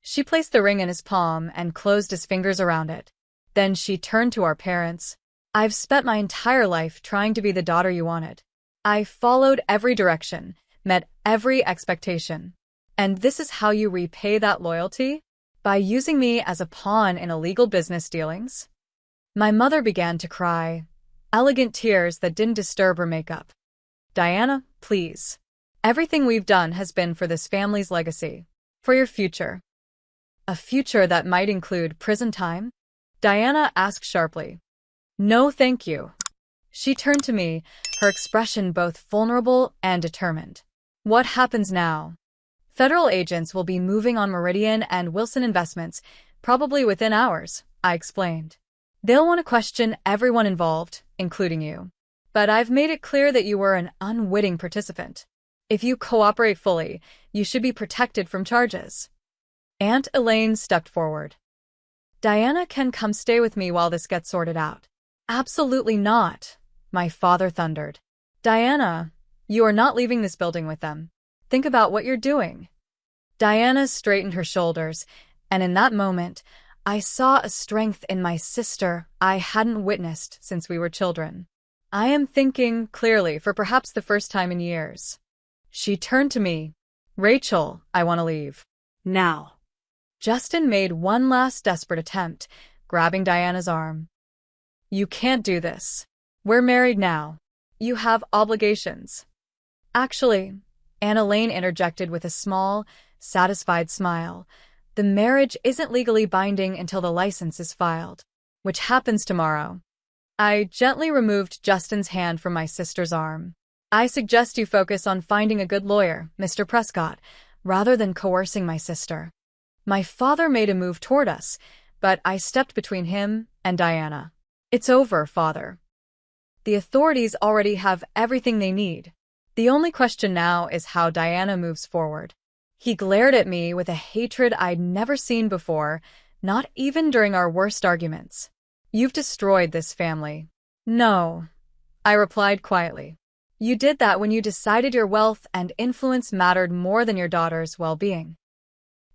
She placed the ring in his palm and closed his fingers around it. Then she turned to our parents. "I've spent my entire life trying to be the daughter you wanted. I followed every direction, met every expectation. And this is how you repay that loyalty? By using me as a pawn in illegal business dealings?" My mother began to cry, elegant tears that didn't disturb her makeup. "Diana, please. Everything we've done has been for this family's legacy. For your future." "A future that might include prison time?" Diana asked sharply. No, thank you. She turned to me, her expression both vulnerable and determined. What happens now? Federal agents will be moving on Meridian and Wilson Investments, probably within hours, I explained. They'll want to question everyone involved, including you. But I've made it clear that you were an unwitting participant. If you cooperate fully, you should be protected from charges. Aunt Elaine stepped forward. Diana can come stay with me while this gets sorted out. Absolutely not, my father thundered. Diana, you are not leaving this building with them. Think about what you're doing. Diana straightened her shoulders, and in that moment, I saw a strength in my sister I hadn't witnessed since we were children. I am thinking clearly for perhaps the first time in years. She turned to me. Rachel, I want to leave. Now. Justin made one last desperate attempt, grabbing Diana's arm. You can't do this. We're married now. You have obligations. Actually, Aunt Elaine interjected with a small, satisfied smile. The marriage isn't legally binding until the license is filed, which happens tomorrow. I gently removed Justin's hand from my sister's arm. I suggest you focus on finding a good lawyer, Mr. Prescott, rather than coercing my sister. My father made a move toward us, but I stepped between him and Diana. It's over, Father. The authorities already have everything they need. The only question now is how Diana moves forward. He glared at me with a hatred I'd never seen before, not even during our worst arguments. You've destroyed this family. No, I replied quietly. You did that when you decided your wealth and influence mattered more than your daughter's well-being.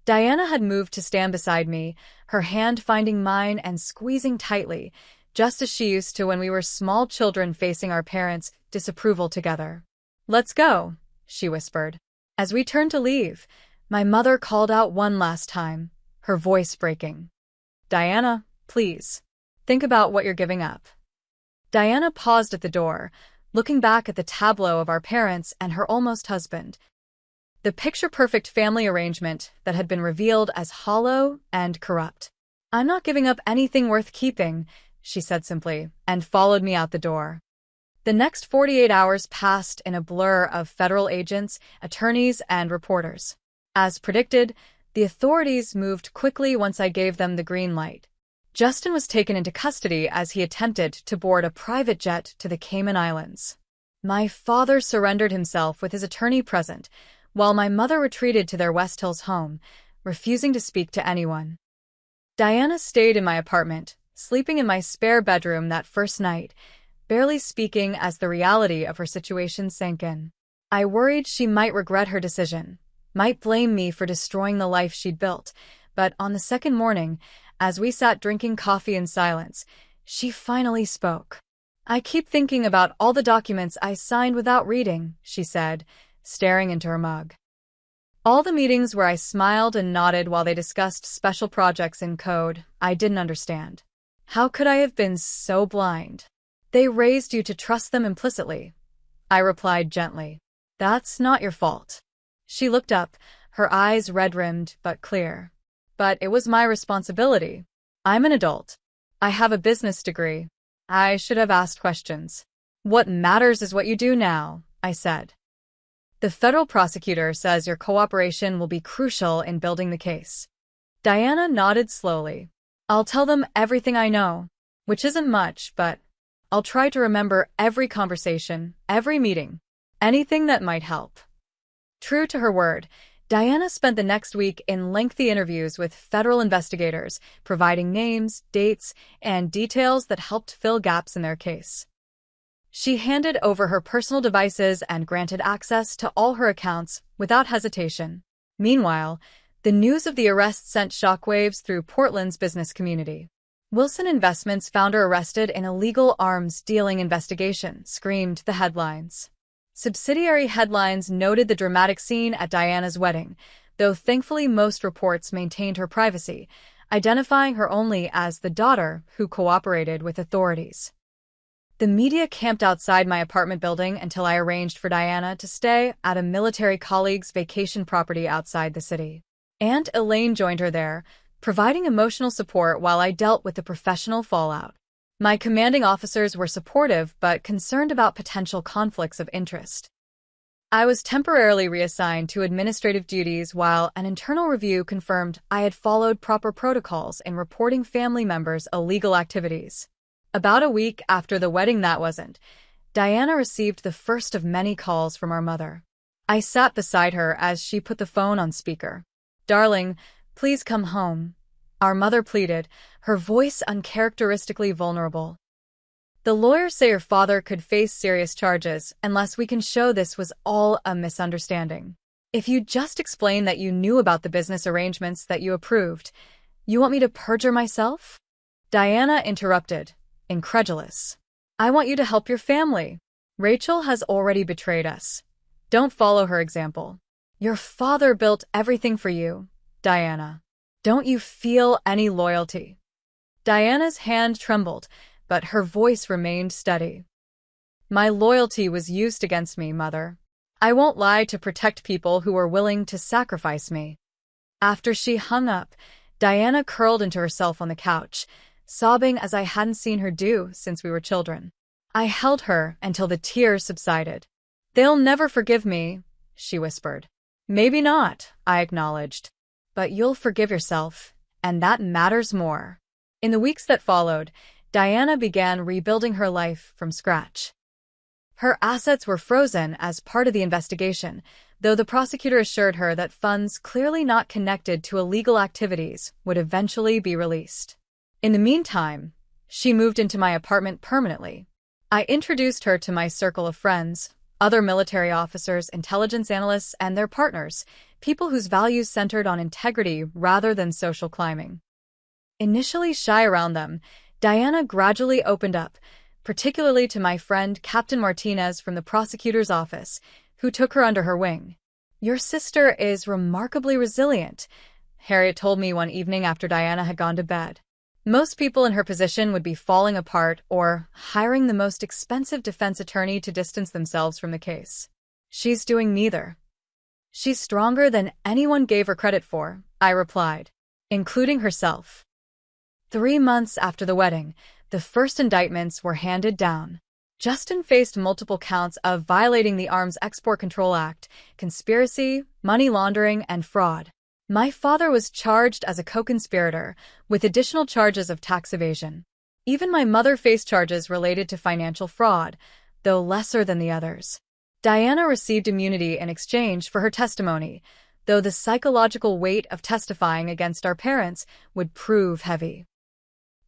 Diana had moved to stand beside me, her hand finding mine and squeezing tightly, just as she used to when we were small children facing our parents' disapproval together. Let's go, she whispered. As we turned to leave, my mother called out one last time, her voice breaking. Diana, please, think about what you're giving up. Diana paused at the door, looking back at the tableau of our parents and her almost husband. The picture-perfect family arrangement that had been revealed as hollow and corrupt. I'm not giving up anything worth keeping, she said simply, and followed me out the door. The next 48 hours passed in a blur of federal agents, attorneys, and reporters. As predicted, the authorities moved quickly once I gave them the green light. Justin was taken into custody as he attempted to board a private jet to the Cayman Islands. My father surrendered himself with his attorney present, while my mother retreated to their West Hills home, refusing to speak to anyone. Diana stayed in my apartment, sleeping in my spare bedroom that first night, barely speaking as the reality of her situation sank in. I worried she might regret her decision, might blame me for destroying the life she'd built, but on the second morning, as we sat drinking coffee in silence, she finally spoke. I keep thinking about all the documents I signed without reading, she said, staring into her mug. All the meetings where I smiled and nodded while they discussed special projects in code I didn't understand. How could I have been so blind? They raised you to trust them implicitly, I replied gently. That's not your fault. She looked up, her eyes red-rimmed but clear. But it was my responsibility. I'm an adult. I have a business degree. I should have asked questions. What matters is what you do now, I said. The federal prosecutor says your cooperation will be crucial in building the case. Diana nodded slowly. I'll tell them everything I know, which isn't much, but I'll try to remember every conversation, every meeting, anything that might help. True to her word, Diana spent the next week in lengthy interviews with federal investigators, providing names, dates, and details that helped fill gaps in their case. She handed over her personal devices and granted access to all her accounts without hesitation. Meanwhile, the news of the arrest sent shockwaves through Portland's business community. Wilson Investments founder arrested in illegal arms dealing investigation, screamed the headlines. Subsidiary headlines noted the dramatic scene at Diana's wedding, though thankfully most reports maintained her privacy, identifying her only as the daughter who cooperated with authorities. The media camped outside my apartment building until I arranged for Diana to stay at a military colleague's vacation property outside the city. Aunt Elaine joined her there, providing emotional support while I dealt with the professional fallout. My commanding officers were supportive but concerned about potential conflicts of interest. I was temporarily reassigned to administrative duties while an internal review confirmed I had followed proper protocols in reporting family members' illegal activities. About a week after the wedding that wasn't, Diana received the first of many calls from our mother. I sat beside her as she put the phone on speaker. "Darling, please come home," our mother pleaded, her voice uncharacteristically vulnerable. "The lawyers say your father could face serious charges unless we can show this was all a misunderstanding. If you just explain that you knew about the business arrangements that you approved, you want me to perjure myself?" Diana interrupted, incredulous. "I want you to help your family. Rachel has already betrayed us. Don't follow her example. Your father built everything for you, Diana. Don't you feel any loyalty?" Diana's hand trembled, but her voice remained steady. "My loyalty was used against me, Mother. I won't lie to protect people who were willing to sacrifice me." After she hung up, Diana curled into herself on the couch, sobbing as I hadn't seen her do since we were children. I held her until the tears subsided. "They'll never forgive me," she whispered. "Maybe not," I acknowledged. "But you'll forgive yourself, and that matters more." In the weeks that followed, Diana began rebuilding her life from scratch. Her assets were frozen as part of the investigation, though the prosecutor assured her that funds clearly not connected to illegal activities would eventually be released. In the meantime, she moved into my apartment permanently. I introduced her to my circle of friends, other military officers, intelligence analysts, and their partners, people whose values centered on integrity rather than social climbing. Initially shy around them, Diana gradually opened up, particularly to my friend Captain Martinez from the prosecutor's office, who took her under her wing. "Your sister is remarkably resilient," Harriet told me one evening after Diana had gone to bed. "Most people in her position would be falling apart or hiring the most expensive defense attorney to distance themselves from the case. She's doing neither. She's stronger than anyone gave her credit for," I replied, "including herself." 3 months after the wedding, the first indictments were handed down. Justin faced multiple counts of violating the Arms Export Control Act, conspiracy, money laundering, and fraud. My father was charged as a co-conspirator, with additional charges of tax evasion. Even my mother faced charges related to financial fraud, though lesser than the others. Diana received immunity in exchange for her testimony, though the psychological weight of testifying against our parents would prove heavy.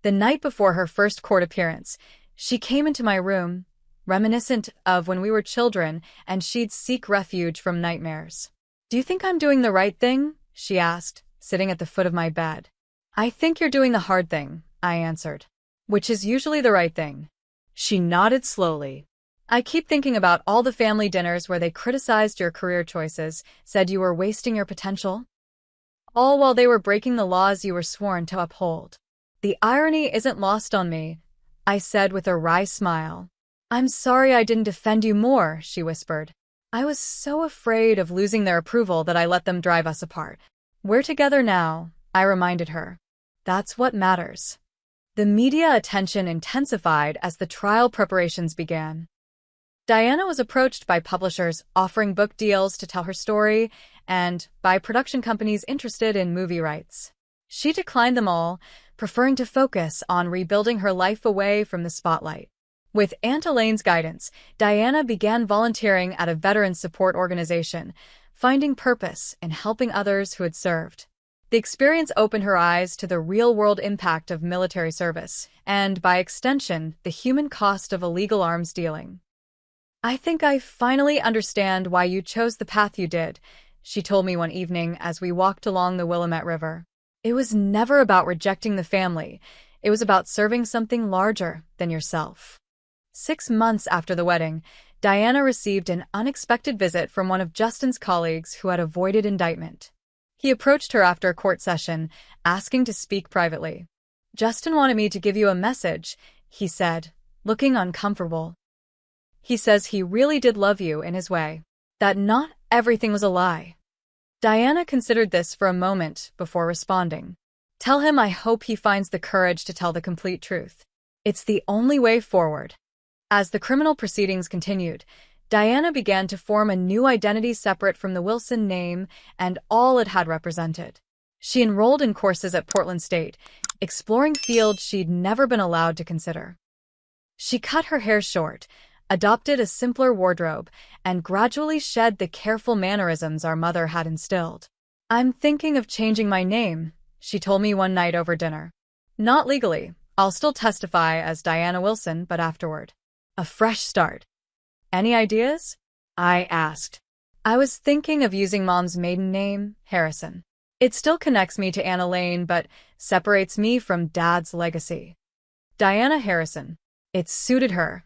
The night before her first court appearance, she came into my room, reminiscent of when we were children and she'd seek refuge from nightmares. "Do you think I'm doing the right thing?" she asked, sitting at the foot of my bed. "I think you're doing the hard thing," I answered. "Which is usually the right thing." She nodded slowly. "I keep thinking about all the family dinners where they criticized your career choices, said you were wasting your potential. All while they were breaking the laws you were sworn to uphold. The irony isn't lost on me," I said with a wry smile. "I'm sorry I didn't defend you more," she whispered. "I was so afraid of losing their approval that I let them drive us apart. We're together now," I reminded her. "That's what matters." The media attention intensified as the trial preparations began. Diana was approached by publishers offering book deals to tell her story and by production companies interested in movie rights. She declined them all, preferring to focus on rebuilding her life away from the spotlight. With Aunt Elaine's guidance, Diana began volunteering at a veterans support organization, finding purpose in helping others who had served. The experience opened her eyes to the real-world impact of military service, and, by extension, the human cost of illegal arms dealing. "I think I finally understand why you chose the path you did," she told me one evening as we walked along the Willamette River. "It was never about rejecting the family. It was about serving something larger than yourself." 6 months after the wedding, Diana received an unexpected visit from one of Justin's colleagues who had avoided indictment. He approached her after a court session, asking to speak privately. "Justin wanted me to give you a message," he said, looking uncomfortable. "He says he really did love you in his way. That not everything was a lie." Diana considered this for a moment before responding. "Tell him I hope he finds the courage to tell the complete truth." It's the only way forward. As the criminal proceedings continued, Diana began to form a new identity separate from the Wilson name and all it had represented. She enrolled in courses at Portland State, exploring fields she'd never been allowed to consider. She cut her hair short, adopted a simpler wardrobe, and gradually shed the careful mannerisms our mother had instilled. "I'm thinking of changing my name," she told me one night over dinner. "Not legally. I'll still testify as Diana Wilson, but afterward. A fresh start." "Any ideas?" I asked. "I was thinking of using Mom's maiden name, Harrison. It still connects me to Anna Lane, but separates me from Dad's legacy. Diana Harrison. It suited her.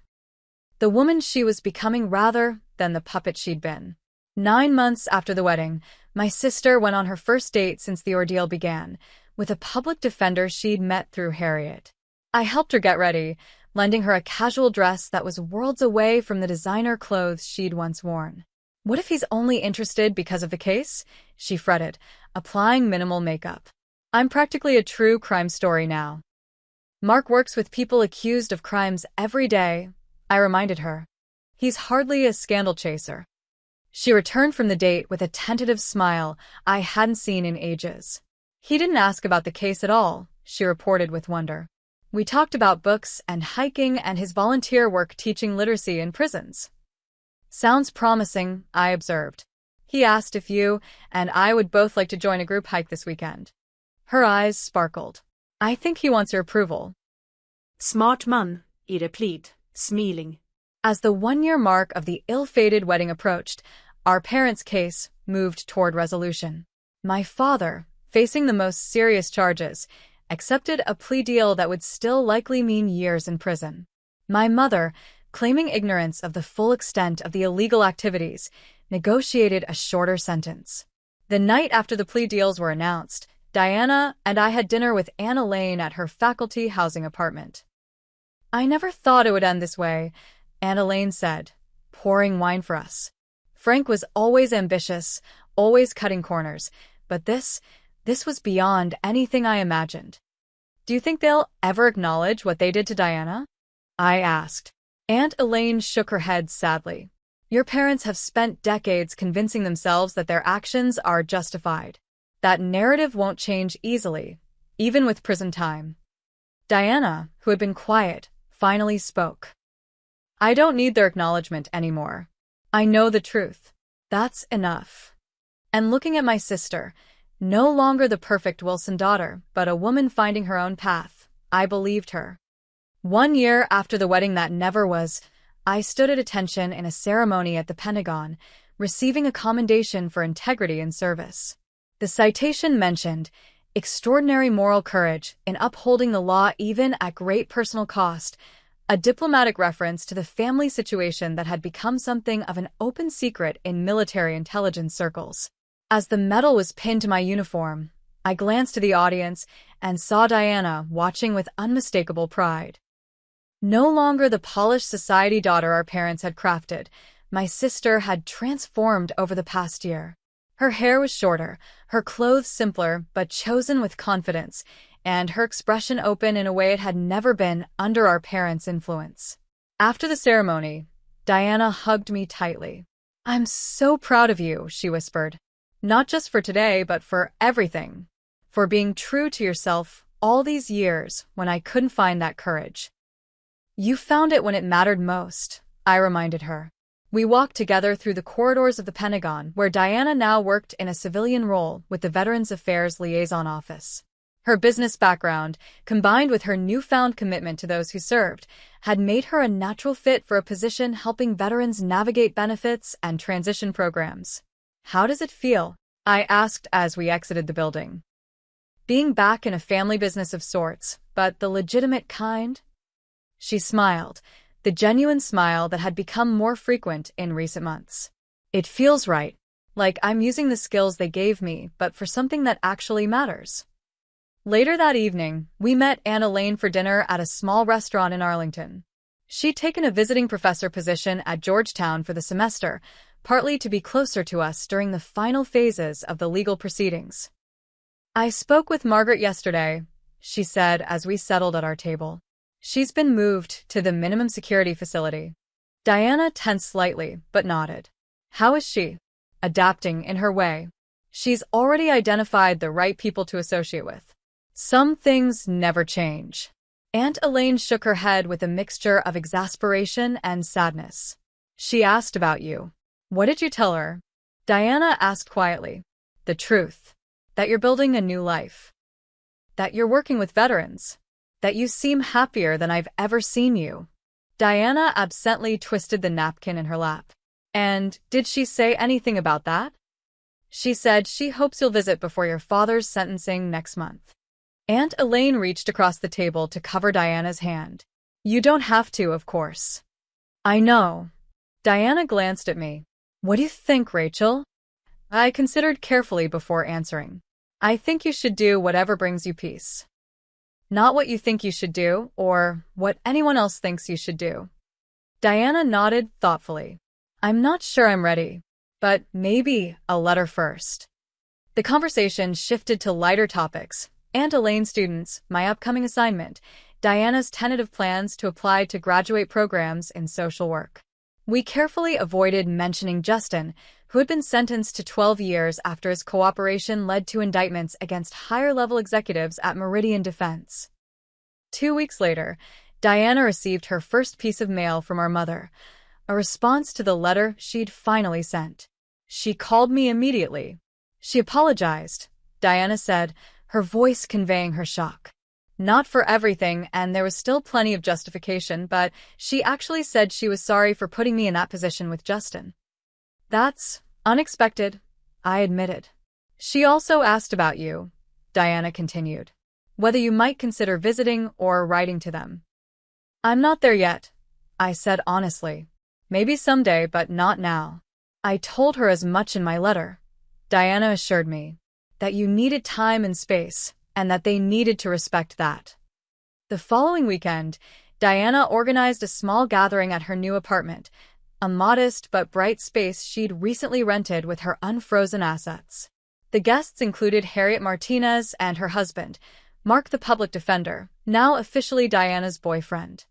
The woman she was becoming rather than the puppet she'd been." 9 months after the wedding, my sister went on her first date since the ordeal began, with a public defender she'd met through Harriet. I helped her get ready, lending her a casual dress that was worlds away from the designer clothes she'd once worn. "What if he's only interested because of the case?" she fretted, applying minimal makeup. "I'm practically a true crime story now." "Mark works with people accused of crimes every day," I reminded her. "He's hardly a scandal chaser." She returned from the date with a tentative smile I hadn't seen in ages. "He didn't ask about the case at all," she reported with wonder. "We talked about books and hiking and his volunteer work teaching literacy in prisons." "Sounds promising," I observed. "He asked if you and I would both like to join a group hike this weekend." Her eyes sparkled. "I think he wants your approval." Smart man, I replied, smiling. As the 1-year mark of the ill-fated wedding approached, our parents' case moved toward resolution. My father, facing the most serious charges, accepted a plea deal that would still likely mean years in prison. My mother, claiming ignorance of the full extent of the illegal activities, negotiated a shorter sentence. The night after the plea deals were announced, Diana and I had dinner with Anna Lane at her faculty housing apartment. "I never thought it would end this way," Anna Lane said, pouring wine for us. "Frank was always ambitious, always cutting corners, but this was beyond anything I imagined." "Do you think they'll ever acknowledge what they did to Diana?" I asked. Aunt Elaine shook her head sadly. "Your parents have spent decades convincing themselves that their actions are justified. That narrative won't change easily, even with prison time." Diana, who had been quiet, finally spoke. "I don't need their acknowledgement anymore. I know the truth. That's enough." And looking at my sister, no longer the perfect Wilson daughter, but a woman finding her own path, I believed her. 1 year after the wedding that never was, I stood at attention in a ceremony at the Pentagon, receiving a commendation for integrity and service. The citation mentioned extraordinary moral courage in upholding the law even at great personal cost, a diplomatic reference to the family situation that had become something of an open secret in military intelligence circles. As the medal was pinned to my uniform, I glanced to the audience and saw Diana watching with unmistakable pride. No longer the polished society daughter our parents had crafted, my sister had transformed over the past year. Her hair was shorter, her clothes simpler but chosen with confidence, and her expression open in a way it had never been under our parents' influence. After the ceremony, Diana hugged me tightly. "I'm so proud of you," she whispered. "Not just for today, but for everything. For being true to yourself all these years when I couldn't find that courage." "You found it when it mattered most," I reminded her. We walked together through the corridors of the Pentagon, where Diana now worked in a civilian role with the Veterans Affairs Liaison Office. Her business background, combined with her newfound commitment to those who served, had made her a natural fit for a position helping veterans navigate benefits and transition programs. "How does it feel?" I asked as we exited the building. "Being back in a family business of sorts, but the legitimate kind?" She smiled, the genuine smile that had become more frequent in recent months. "It feels right, like I'm using the skills they gave me, but for something that actually matters." Later that evening, we met Anna Lane for dinner at a small restaurant in Arlington. She'd taken a visiting professor position at Georgetown for the semester, partly to be closer to us during the final phases of the legal proceedings. "I spoke with Margaret yesterday," she said as we settled at our table. She's been moved to the minimum security facility. Diana tensed slightly, but nodded. How is she? Adapting in her way. She's already identified the right people to associate with. Some things never change. Aunt Elaine shook her head with a mixture of exasperation and sadness. She asked about you. What did you tell her? Diana asked quietly. The truth. That you're building a new life. That you're working with veterans. That you seem happier than I've ever seen you. Diana absently twisted the napkin in her lap. And did she say anything about that? She said she hopes you'll visit before your father's sentencing next month. Aunt Elaine reached across the table to cover Diana's hand. You don't have to, of course. I know. Diana glanced at me. What do you think, Rachel? I considered carefully before answering. I think you should do whatever brings you peace. Not what you think you should do, or what anyone else thinks you should do. Diana nodded thoughtfully. I'm not sure I'm ready, but maybe a letter first. The conversation shifted to lighter topics. Aunt Elaine's students, my upcoming assignment, Diana's tentative plans to apply to graduate programs in social work. We carefully avoided mentioning Justin, who had been sentenced to 12 years after his cooperation led to indictments against higher-level executives at Meridian Defense. 2 weeks later, Diana received her first piece of mail from our mother, a response to the letter she'd finally sent. She called me immediately. She apologized, Diana said, her voice conveying her shock. Not for everything, and there was still plenty of justification, but she actually said she was sorry for putting me in that position with Justin. That's unexpected, I admitted. She also asked about you, Diana continued, whether you might consider visiting or writing to them. I'm not there yet, I said honestly. Maybe someday, but not now. I told her as much in my letter. Diana assured me that you needed time and space, and that they needed to respect that. The following weekend, Diana organized a small gathering at her new apartment, a modest but bright space she'd recently rented with her unfrozen assets. The guests included Harriet Martinez and her husband, Mark the public defender, now officially Diana's boyfriend.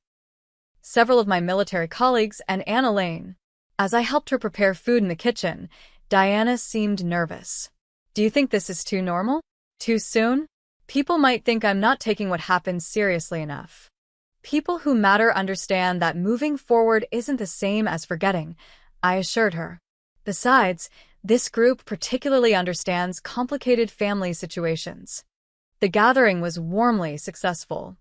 Several of my military colleagues and Aunt Elaine. As I helped her prepare food in the kitchen, Diana seemed nervous. Do you think this is too normal? Too soon? People might think I'm not taking what happened seriously enough. People who matter understand that moving forward isn't the same as forgetting, I assured her. Besides, this group particularly understands complicated family situations. The gathering was warmly successful.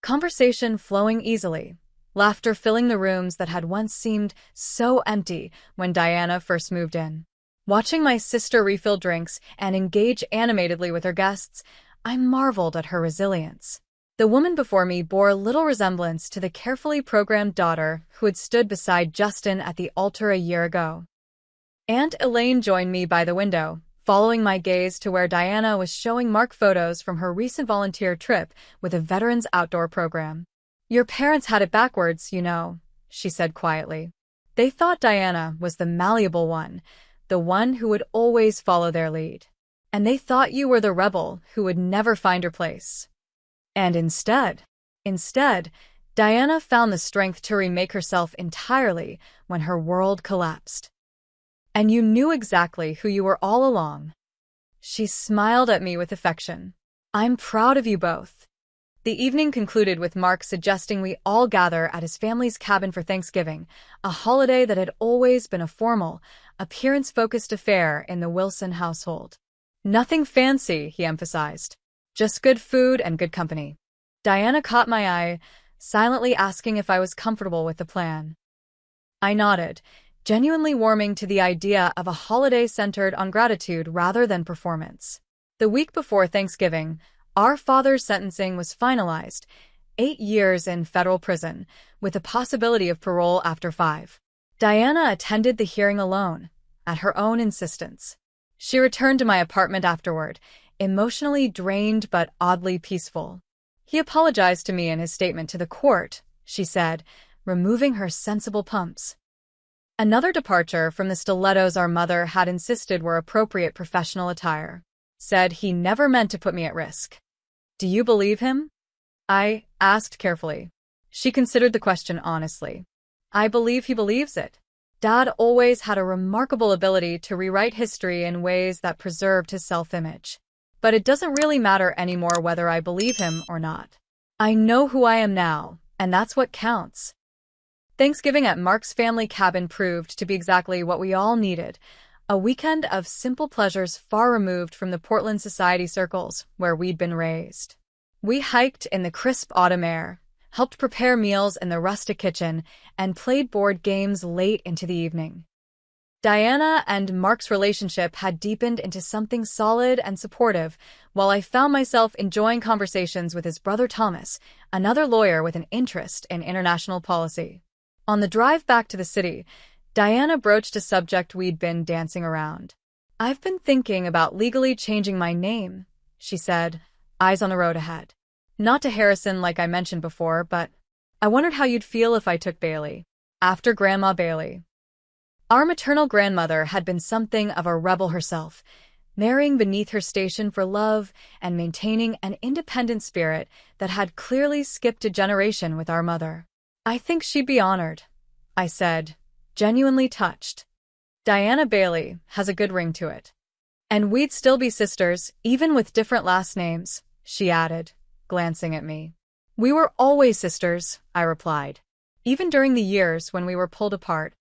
Conversation flowing easily, laughter filling the rooms that had once seemed so empty when Diana first moved in. Watching my sister refill drinks and engage animatedly with her guests, I marveled at her resilience. The woman before me bore little resemblance to the carefully programmed daughter who had stood beside Justin at the altar a year ago. Aunt Elaine joined me by the window, following my gaze to where Diana was showing Mark photos from her recent volunteer trip with a veterans outdoor program. Your parents had it backwards, you know, she said quietly. They thought Diana was the malleable one, the one who would always follow their lead. And they thought you were the rebel who would never find her place. And instead, Diana found the strength to remake herself entirely when her world collapsed. And you knew exactly who you were all along. She smiled at me with affection. I'm proud of you both. The evening concluded with Mark suggesting we all gather at his family's cabin for Thanksgiving, a holiday that had always been a formal, appearance-focused affair in the Wilson household. Nothing fancy, he emphasized. Just good food and good company. Diana caught my eye, silently asking if I was comfortable with the plan. I nodded, genuinely warming to the idea of a holiday centered on gratitude rather than performance. The week before Thanksgiving, our father's sentencing was finalized, 8 years in federal prison, with the possibility of parole after 5. Diana attended the hearing alone, at her own insistence. She returned to my apartment afterward, emotionally drained but oddly peaceful. He apologized to me in his statement to the court, she said, removing her sensible pumps. Another departure from the stilettos our mother had insisted were appropriate professional attire. Said he never meant to put me at risk. Do you believe him? I asked carefully. She considered the question honestly. I believe he believes it. Dad always had a remarkable ability to rewrite history in ways that preserved his self-image. But it doesn't really matter anymore whether I believe him or not. I know who I am now, and that's what counts. Thanksgiving at Mark's family cabin proved to be exactly what we all needed. A weekend of simple pleasures far removed from the Portland society circles where we'd been raised. We hiked in the crisp autumn air, helped prepare meals in the rustic kitchen, and played board games late into the evening. Diana and Mark's relationship had deepened into something solid and supportive, while I found myself enjoying conversations with his brother Thomas, another lawyer with an interest in international policy. On the drive back to the city, Diana broached a subject we'd been dancing around. "I've been thinking about legally changing my name," she said, eyes on the road ahead. "Not to Harrison like I mentioned before, but I wondered how you'd feel if I took Bailey, after Grandma Bailey." Our maternal grandmother had been something of a rebel herself, marrying beneath her station for love and maintaining an independent spirit that had clearly skipped a generation with our mother. "I think she'd be honored," I said, genuinely touched. "Diana Bailey has a good ring to it. And we'd still be sisters, even with different last names," she added, glancing at me. "We were always sisters," I replied, even during the years when we were pulled apart.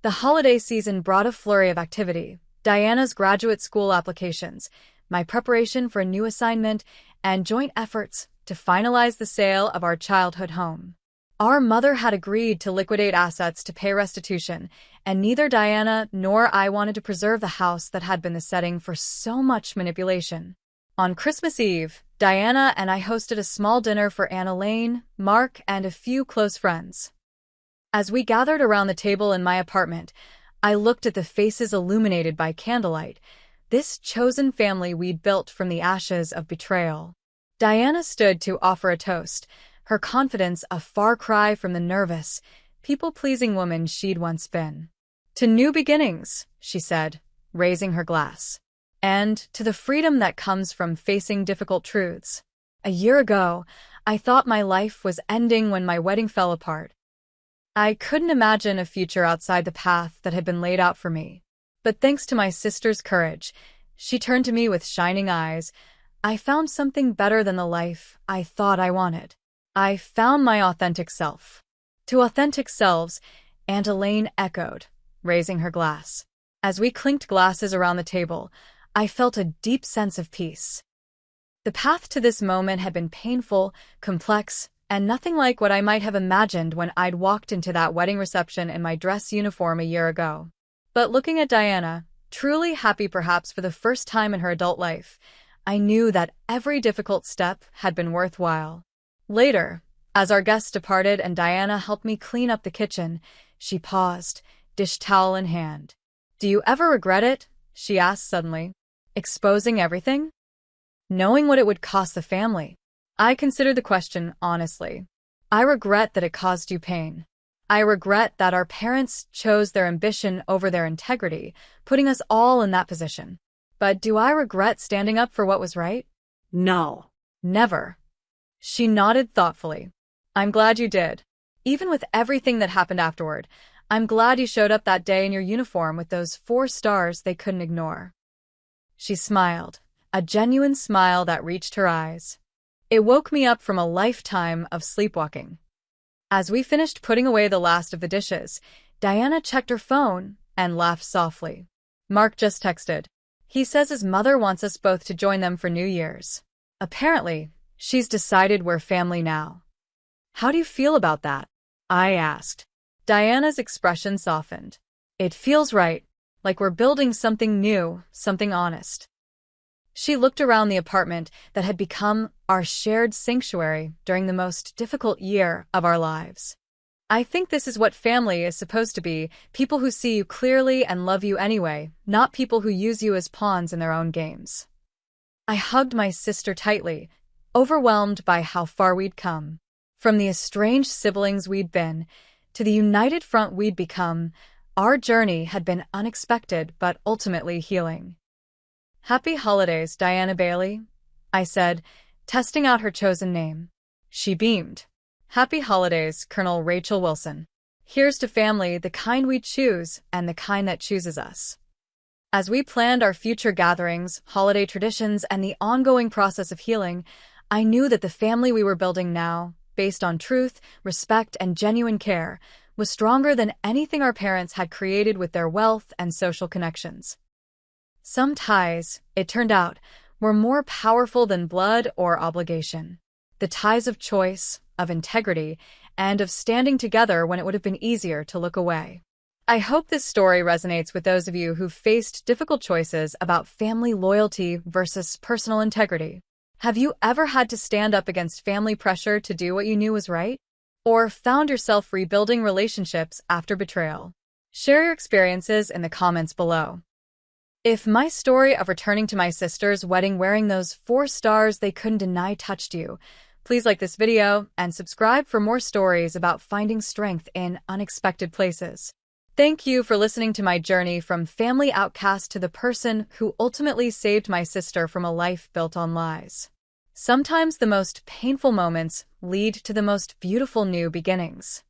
The holiday season brought a flurry of activity: Diana's graduate school applications, my preparation for a new assignment, and joint efforts to finalize the sale of our childhood home. Our mother had agreed to liquidate assets to pay restitution, and neither Diana nor I wanted to preserve the house that had been the setting for so much manipulation. On Christmas Eve, Diana and I hosted a small dinner for Anna Lane, Mark, and a few close friends. As we gathered around the table in my apartment, I looked at the faces illuminated by candlelight, this chosen family we'd built from the ashes of betrayal. Diana stood to offer a toast, her confidence a far cry from the nervous, people-pleasing woman she'd once been. "To new beginnings," she said, raising her glass. "And to the freedom that comes from facing difficult truths. A year ago, I thought my life was ending when my wedding fell apart. I couldn't imagine a future outside the path that had been laid out for me. But thanks to my sister's courage," she turned to me with shining eyes, "I found something better than the life I thought I wanted. I found my authentic self." "To authentic selves," Aunt Elaine echoed, raising her glass. As we clinked glasses around the table, I felt a deep sense of peace. The path to this moment had been painful, complex, and nothing like what I might have imagined when I'd walked into that wedding reception in my dress uniform a year ago. But looking at Diana, truly happy perhaps for the first time in her adult life, I knew that every difficult step had been worthwhile. Later, as our guests departed and Diana helped me clean up the kitchen, she paused, dish towel in hand. "Do you ever regret it?" she asked suddenly. "Exposing everything? Knowing what it would cost the family?" I considered the question honestly. I regret that it caused you pain. I regret that our parents chose their ambition over their integrity, putting us all in that position. But do I regret standing up for what was right? No. Never. She nodded thoughtfully. "I'm glad you did. Even with everything that happened afterward, I'm glad you showed up that day in your uniform with those 4 stars they couldn't ignore." She smiled, a genuine smile that reached her eyes. It woke me up from a lifetime of sleepwalking. As we finished putting away the last of the dishes, Diana checked her phone and laughed softly. "Mark just texted. He says his mother wants us both to join them for New Year's. Apparently, she's decided we're family now." "How do you feel about that?" I asked. Diana's expression softened. "It feels right, like we're building something new, something honest." She looked around the apartment that had become our shared sanctuary during the most difficult year of our lives. "I think this is what family is supposed to be, people who see you clearly and love you anyway, not people who use you as pawns in their own games." I hugged my sister tightly, overwhelmed by how far we'd come. From the estranged siblings we'd been, to the united front we'd become, our journey had been unexpected but ultimately healing. "Happy holidays, Diana Bailey," I said, testing out her chosen name. She beamed. Happy holidays, Colonel Rachel Wilson. Here's to family, the kind we choose and the kind that chooses us. As we planned our future gatherings, holiday traditions, and the ongoing process of healing, I knew that the family we were building now, based on truth, respect, and genuine care, was stronger than anything our parents had created with their wealth and social connections. Some ties, it turned out, were more powerful than blood or obligation. The ties of choice, of integrity, and of standing together when it would have been easier to look away. I hope this story resonates with those of you who've faced difficult choices about family loyalty versus personal integrity. Have you ever had to stand up against family pressure to do what you knew was right? Or found yourself rebuilding relationships after betrayal? Share your experiences in the comments below. If my story of returning to my sister's wedding wearing those 4 stars they couldn't deny touched you, please like this video and subscribe for more stories about finding strength in unexpected places. Thank you for listening to my journey from family outcast to the person who ultimately saved my sister from a life built on lies. Sometimes the most painful moments lead to the most beautiful new beginnings.